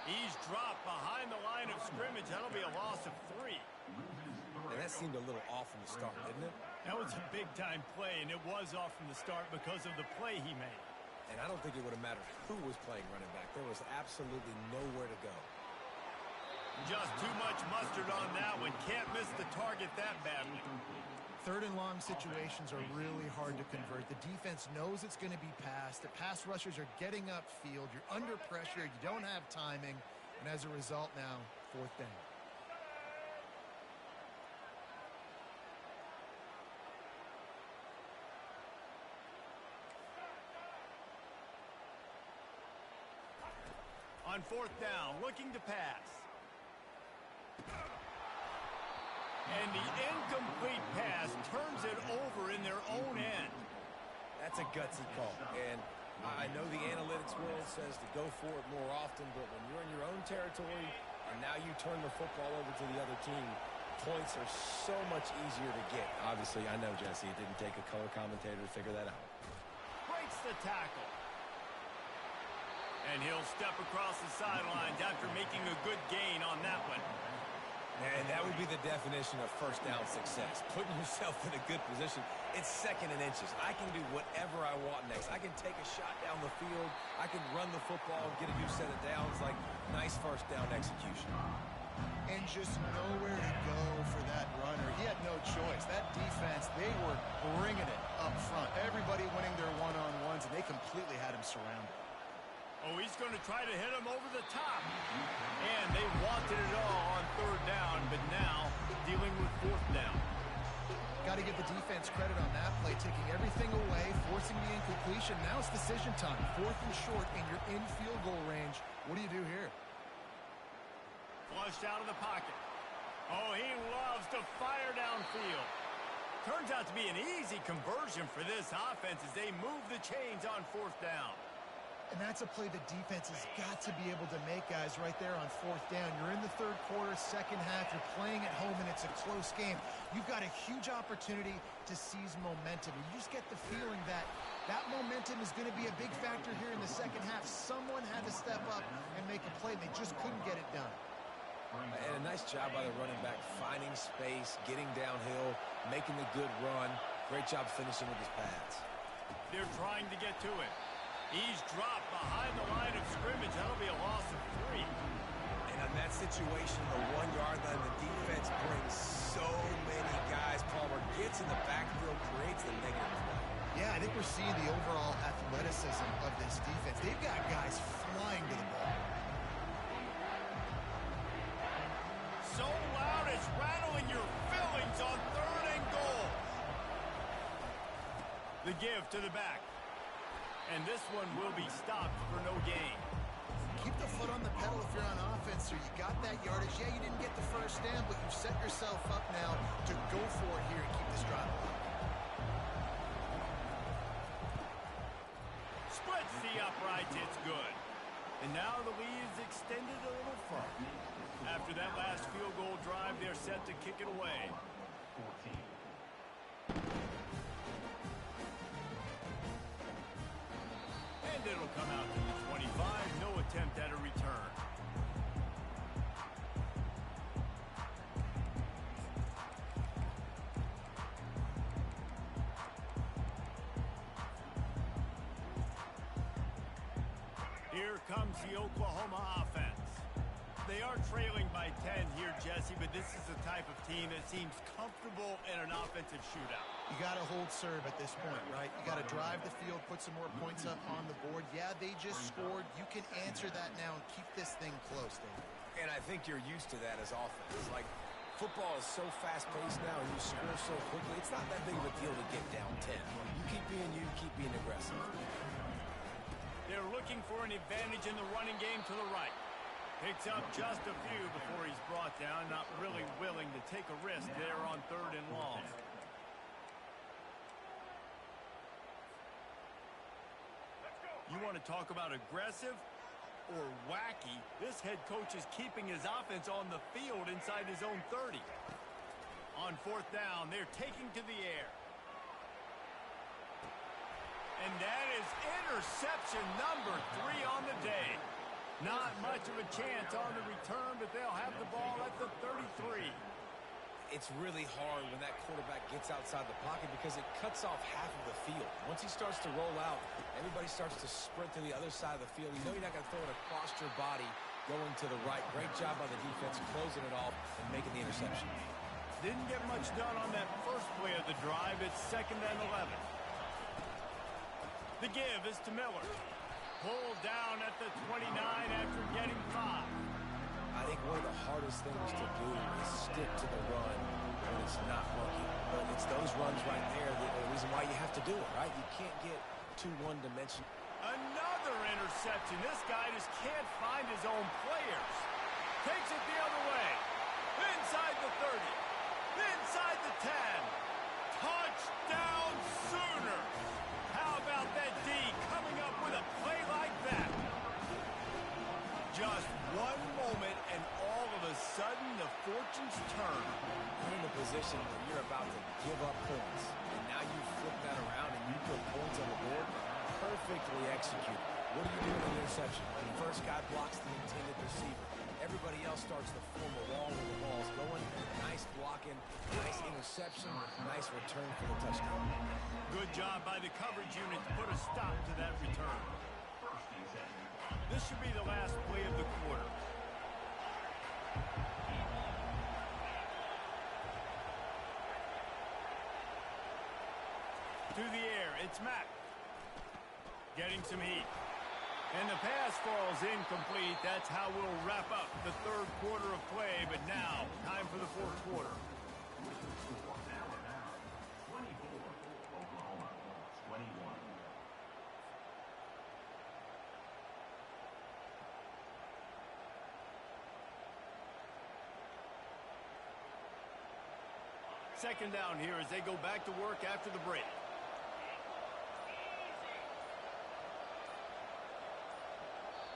He's dropped behind the line of scrimmage. That'll be a loss of 3. And that seemed a little off from the start, didn't it? That was a big-time play, and it was off from the start because of the play he made. And I don't think it would have mattered who was playing running back. There was absolutely nowhere to go. Just too much mustard on that one. Can't miss the target that badly. 3rd and long situations are really hard to convert. The defense knows it's going to be passed. The pass rushers are getting upfield. You're under pressure. You don't have timing. And as a result now, 4th down. On 4th down, looking to pass. And the incomplete pass turns it over in their own end. That's a gutsy call. And I know the analytics world says to go for it more often, but when you're in your own territory and now you turn the football over to the other team, points are so much easier to get. Obviously, I know, Jesse, it didn't take a color commentator to figure that out. Breaks the tackle. And he'll step across the sidelines after making a good gain on that one. And that would be the definition of first down success. Putting yourself in a good position. It's second and inches. I can do whatever I want next. I can take a shot down the field. I can run the football and get a new set of downs. Like, nice first down execution. And just nowhere to go for that runner. He had no choice. That defense, they were bringing it up front. Everybody winning their one-on-ones, and they completely had him surrounded. Oh, he's going to try to hit him over the top. And they wanted it all on third down, but now dealing with fourth down. Got to give the defense credit on that play, taking everything away, forcing the incompletion. Now it's decision time. Fourth and short, and you're in field goal range. What do you do here? Flushed out of the pocket. Oh, he loves to fire downfield. Turns out to be an easy conversion for this offense as they move the chains on fourth down. And that's a play the defense has got to be able to make, guys, right there on fourth down. You're in the third quarter, second half. You're playing at home, and it's a close game. You've got a huge opportunity to seize momentum. You just get the feeling that that momentum is going to be a big factor here in the second half. Someone had to step up and make a play. They just couldn't get it done. And a nice job by the running back, finding space, getting downhill, making the good run. Great job finishing with his pads. They're trying to get to it. He's dropped behind the line of scrimmage. That'll be a loss of 3. And in that situation, the 1 yard line, the defense brings so many guys. Palmer gets in the backfield, creates the negative play. Yeah, I think we're seeing the overall athleticism of this defense. They've got guys flying to the ball. So loud it's rattling your fillings on third and goal. The give to the back. And this one will be stopped for no gain. Keep the foot on the pedal if you're on offense, or you got that yardage. Yeah, you didn't get the first down, but you've set yourself up now to go for it here and keep this drive alive. Splits the uprights, it's good. And now the lead is extended a little further. After that last field goal drive, they're set to kick it away. 14. And it'll come out to the 25. No attempt at a return. Here comes the Oklahoma offense. They are trailing by 10 here, Jesse, but this is the type of team that seems comfortable in an offensive shootout. You got to hold serve at this point, right? You got to drive the field, put some more points up on the board. Yeah, they just scored. You can answer that now and keep this thing close, Dave. And I think you're used to that as offense. Like, football is so fast-paced now, and you score so quickly. It's not that big of a deal to get down 10. You keep being aggressive. They're looking for an advantage in the running game to the right. Picks up just a few before he's brought down. Not really willing to take a risk there on third and long. You want to talk about aggressive or wacky? This head coach is keeping his offense on the field inside his own 30. On fourth down, they're taking to the air. And that is interception number 3 on the day. Not much of a chance on the return, but they'll have the ball at the 33. It's really hard when that quarterback gets outside the pocket because it cuts off half of the field. Once he starts to roll out, everybody starts to sprint to the other side of the field. You know you're not going to throw it across your body going to the right. Great job by the defense closing it off and making the interception. Didn't get much done on that first play of the drive. It's 2nd and 11. The give is to Miller. Pulled down at the 29 after getting 5. I think one of the hardest things to do is stick to the run when it's not working. But it's those runs right there that are the reason why you have to do it, right? You can't get too one-dimensional. Another interception. This guy just can't find his own players. Takes it the other way. Inside the 30. Inside the 10. Touchdown Sooners. How about that D coming up with a play like that? Just one moment, and all of a sudden, the fortunes turn. You're in a position where you're about to give up points. And now you flip that around and you put points on the board. Perfectly executed. What do you do in the interception? The first guy blocks the intended receiver. Everybody else starts to form a wall where the ball's going. Nice blocking, nice interception, nice return for the touchdown. Good job by the coverage unit to put a stop to that return. This should be the last play of the quarter. To the air, it's Mack. Getting some heat. And the pass falls incomplete. That's how we'll wrap up the third quarter of play. But now, time for the fourth quarter. Oklahoma 21. Second down here as they go back to work after the break.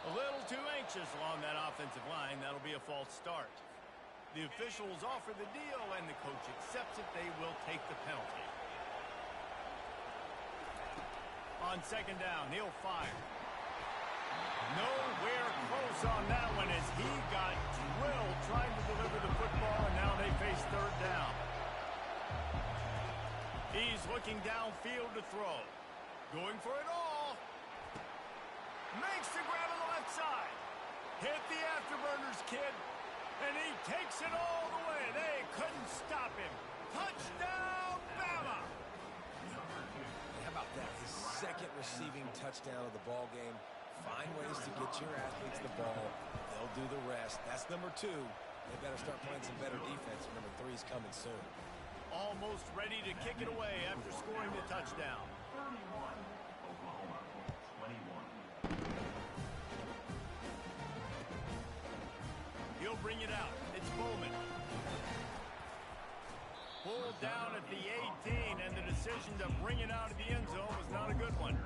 A little too anxious along that offensive line. That'll be a false start. The officials offer the deal, and the coach accepts it. They will take the penalty. On second down, he'll fire. Nowhere close on that one as he got drilled trying to deliver the football, and now they face third down. He's looking downfield to throw. Going for it all. Makes the grab on the left side. Hit the afterburners, kid. And he takes it all the way. They couldn't stop him. Touchdown, Bama! How about that? His second receiving touchdown of the ball game. Find ways to get your athletes the ball. They'll do the rest. That's number 2. They better start playing some better defense. Number 3 is coming soon. Almost ready to kick it away after scoring the touchdown. 31. Oklahoma 21. He'll bring it out. It's Bowman. Pulled down at the 18, and the decision to bring it out of the end zone was not a good one.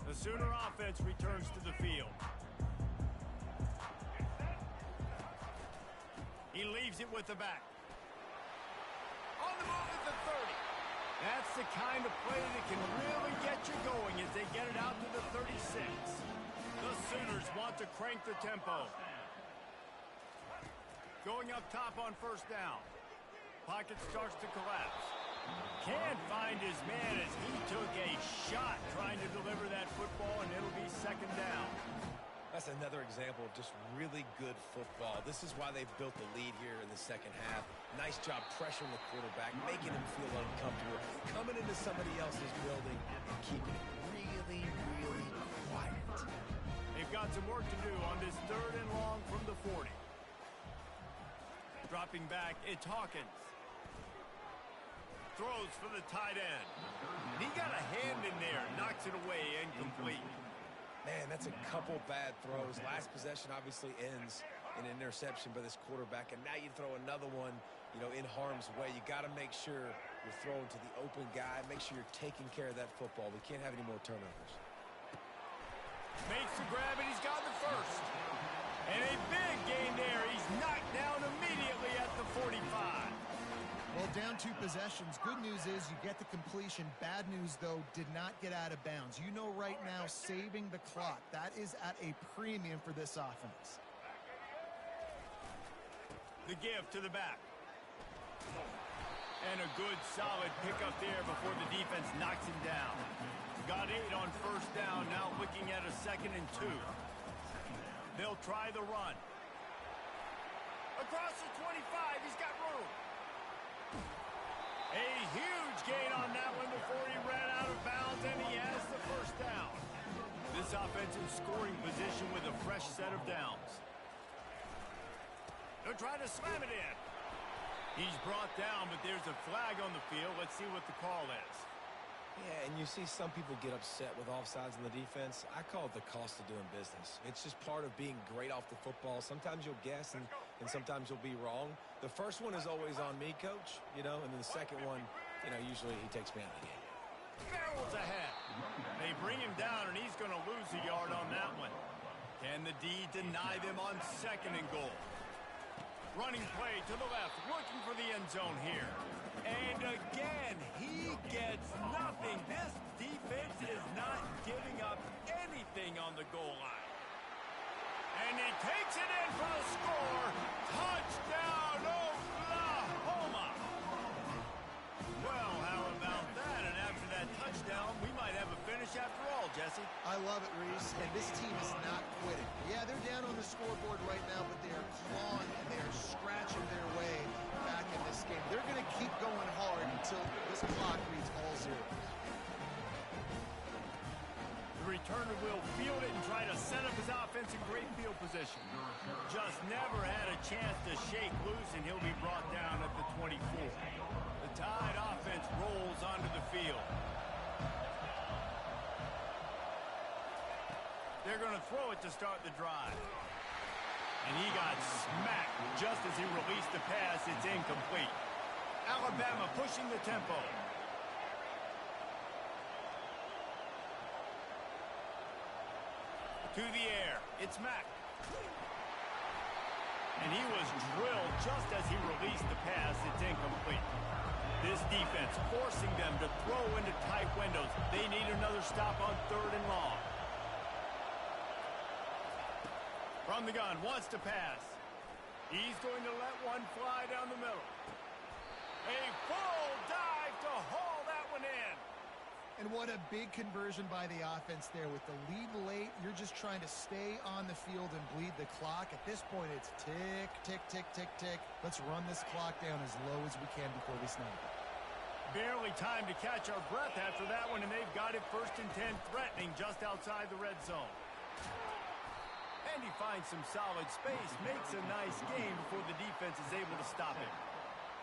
The Sooner offense returns to the field. He leaves it with the back. On the move at the 30. That's the kind of play that can really get you going as they get it out to the 36. The Sooners want to crank the tempo. Going up top on first down. Pocket starts to collapse. Can't find his man as he took a shot trying to deliver that football, and it'll be second down. That's another example of just really good football. This is why they've built the lead here in the second half. Nice job pressuring the quarterback, making him feel uncomfortable, coming into somebody else's building and keeping it really, really quiet. They've got some work to do on this third and long from the 40. Dropping back, it's Hawkins. Throws for the tight end. He got a hand in there, knocks it away, incomplete. Man, that's a couple bad throws. Last possession obviously ends in an interception by this quarterback, and now you throw another one, in harm's way. You got to make sure you're throwing to the open guy. Make sure you're taking care of that football. We can't have any more turnovers. Makes the grab, and he's got the first. And a big gain there. He's knocked down immediately at the 45. Well, down 2 possessions. Good news is you get the completion. Bad news, though, did not get out of bounds. You know right now, saving the clock. That is at a premium for this offense. The give to the back. And a good, solid pickup there before the defense knocks him down. Got 8 on first down, now looking at a 2nd and 2. They'll try the run. Across the 25, he's got room. A huge gain on that one before he ran out of bounds, and he has the first down. This offensive scoring position with a fresh set of downs. They're trying to slam it in. He's brought down, but there's a flag on the field. Let's see what the call is. Yeah, and you see some people get upset with offsides in the defense. I call it the cost of doing business. It's just part of being great off the football. Sometimes you'll guess, and sometimes you'll be wrong. The first one is always on me, Coach, and then the second one, usually he takes me out of the game. Barrels ahead. They bring him down, and he's going to lose a yard on that one. Can the D deny them on 2nd and goal? Running play to the left, looking for the end zone here. And again, he gets nothing. This defense is not giving up anything on the goal line. And he takes it in for the score. Touchdown, Oklahoma! Well, how about that? And after that touchdown, we might have a finish after all, Jesse. I love it, Reese, and this team is not quitting. Yeah, they're down on the scoreboard right now, but they are clawing and they are scratching their way back in this game. They're going to keep going hard until this clock reads all zeros. The returner will field it and try to set up his offense in great field position. Just never had a chance to shake loose, and he'll be brought down at the 24. The Tide offense rolls onto the field. They're going to throw it to start the drive. And he got smacked just as he released the pass. It's incomplete. Alabama pushing the tempo. To the air. It's Mack. And he was drilled just as he released the pass. It's incomplete. This defense forcing them to throw into tight windows. They need another stop on 3rd and long. From the gun, wants to pass. He's going to let one fly down the middle. A full dive to haul that one in. And what a big conversion by the offense there. With the lead late, you're just trying to stay on the field and bleed the clock. At this point, it's tick, tick, tick, tick, tick. Let's run this clock down as low as we can before we snap it. Barely time to catch our breath after that one, and they've got it 1st and 10, threatening just outside the red zone. And he finds some solid space, makes a nice game before the defense is able to stop him.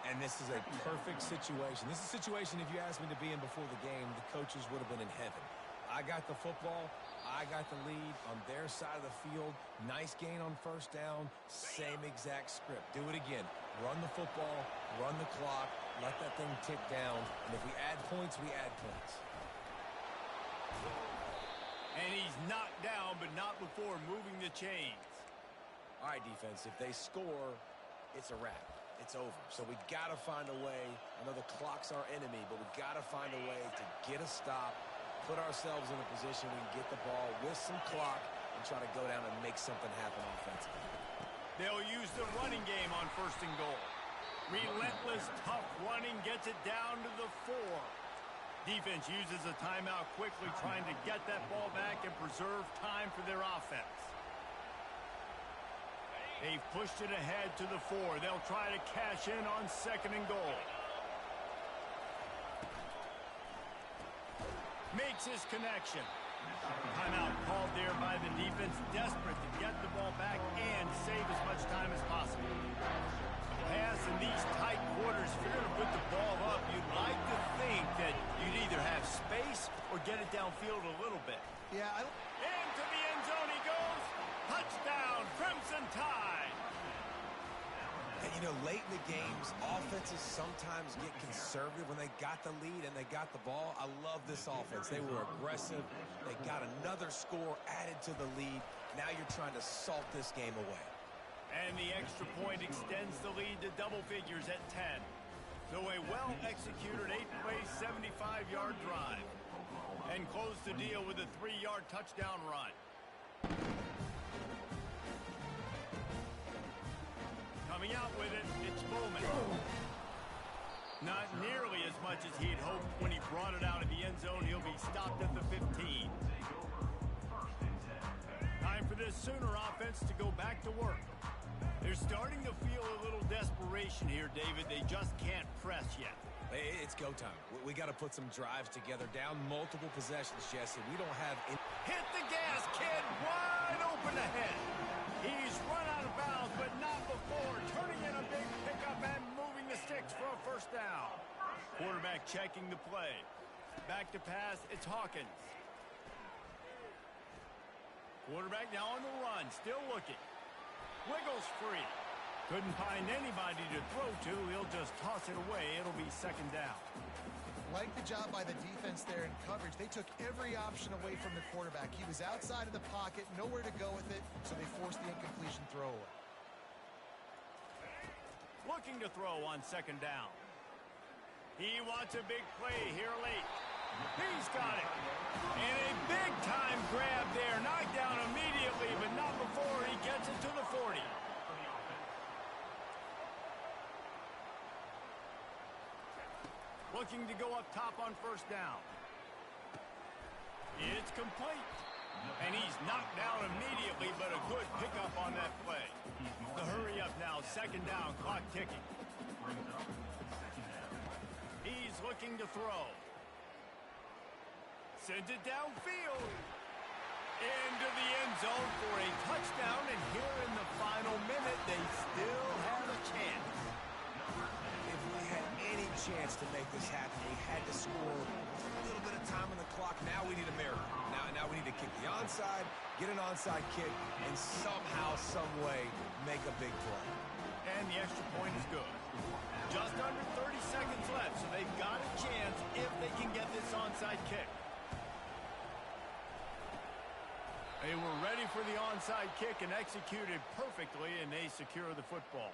And this is a perfect situation. This is a situation, if you asked me to be in before the game, the coaches would have been in heaven. I got the football. I got the lead on their side of the field. Nice gain on 1st down. Same exact script. Do it again. Run the football, run the clock, let that thing tick down. And if we add points, we add points. And he's knocked down, but not before moving the chains. All right, defense, if they score, it's a wrap. It's over. So we got to find a way. I know the clock's our enemy, but we got to find a way to get a stop, put ourselves in a position we can get the ball with some clock and try to go down and make something happen offensively. They'll use the running game on 1st and goal. Relentless, tough running gets it down to the 4. Defense uses a timeout quickly, trying to get that ball back and preserve time for their offense. They've pushed it ahead to the 4. They'll try to cash in on 2nd and goal. Makes his connection. Timeout called there by the defense, desperate to get the ball back and save as much time as possible. Pass in these tight quarters, if you're going to put the ball up, you'd like to think that you'd either have space or get it downfield a little bit. Yeah, Into the end zone he goes. Touchdown, Crimson Tide. And, you know, late in the games, offenses sometimes get conservative when they got the lead and they got the ball. I love this offense. They were aggressive. They got another score added to the lead. Now you're trying to salt this game away. And the extra point extends the lead to double figures at 10. So a well-executed 8-play, 75-yard drive. And close the deal with a 3-yard touchdown run. Coming out with it, it's Bowman. Not nearly as much as he'd hoped when he brought it out of the end zone. He'll be stopped at the 15. Time for this Sooner offense to go back to work. They're starting to feel a little desperation here, David. They just can't press yet. It's go time. We got to put some drives together. Down multiple possessions, Jesse. We don't have... Hit the gas, kid. Wide open ahead. He's run out of bounds, but not before. Turning in a big pickup and moving the sticks for a 1st down. Quarterback checking the play. Back to pass. It's Hawkins. Quarterback now on the run. Still looking. Wiggles free. Couldn't find anybody to throw to. He'll just toss it away. It'll be 2nd down. Like the job by the defense there in coverage. They took every option away from the quarterback. He was outside of the pocket, nowhere to go with it, so they forced the incompletion throwaway. Looking to throw on second down. He wants a big play here late. He's got it. And a big-time grab there. Knocked down immediately, but not before he gets it to the 40. Looking to go up top on first down. It's complete. And he's knocked down immediately, but a good pickup on that play. The hurry up now, second down, clock ticking. He's looking to throw. Sends it downfield. Into the end zone for a touchdown, and here in the final minute, they still have a chance. If we had any chance to make this happen, we had to score a little bit of time on the clock. Now we need a miracle. Now we need to kick the onside, get an onside kick, and somehow, some way, make a big play. And the extra point is good. Just under 30 seconds left, so they've got a chance if they can get this onside kick. They were ready for the onside kick and executed perfectly, and they secure the football.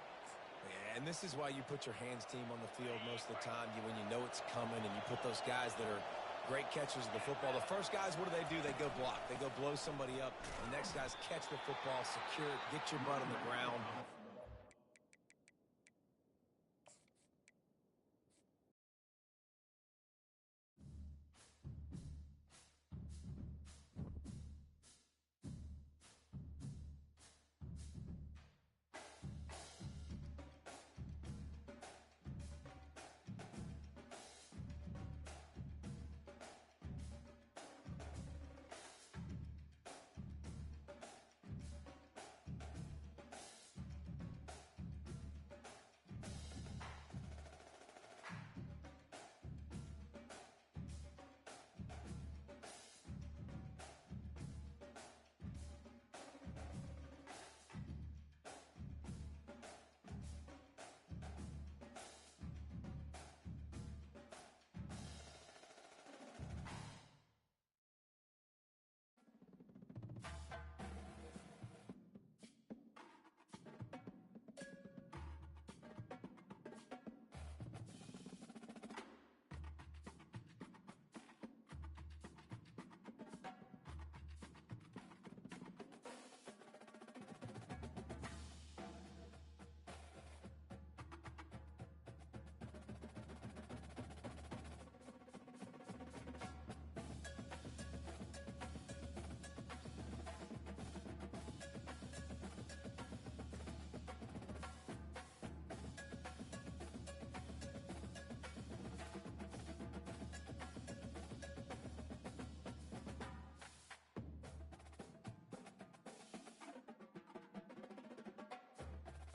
Yeah, and this is why you put your hands team on the field most of the time, when you know it's coming, and you put those guys that are great catchers of the football. The first guys, what do? They go block. They go blow somebody up. The next guys catch the football, secure it, get your butt on the ground.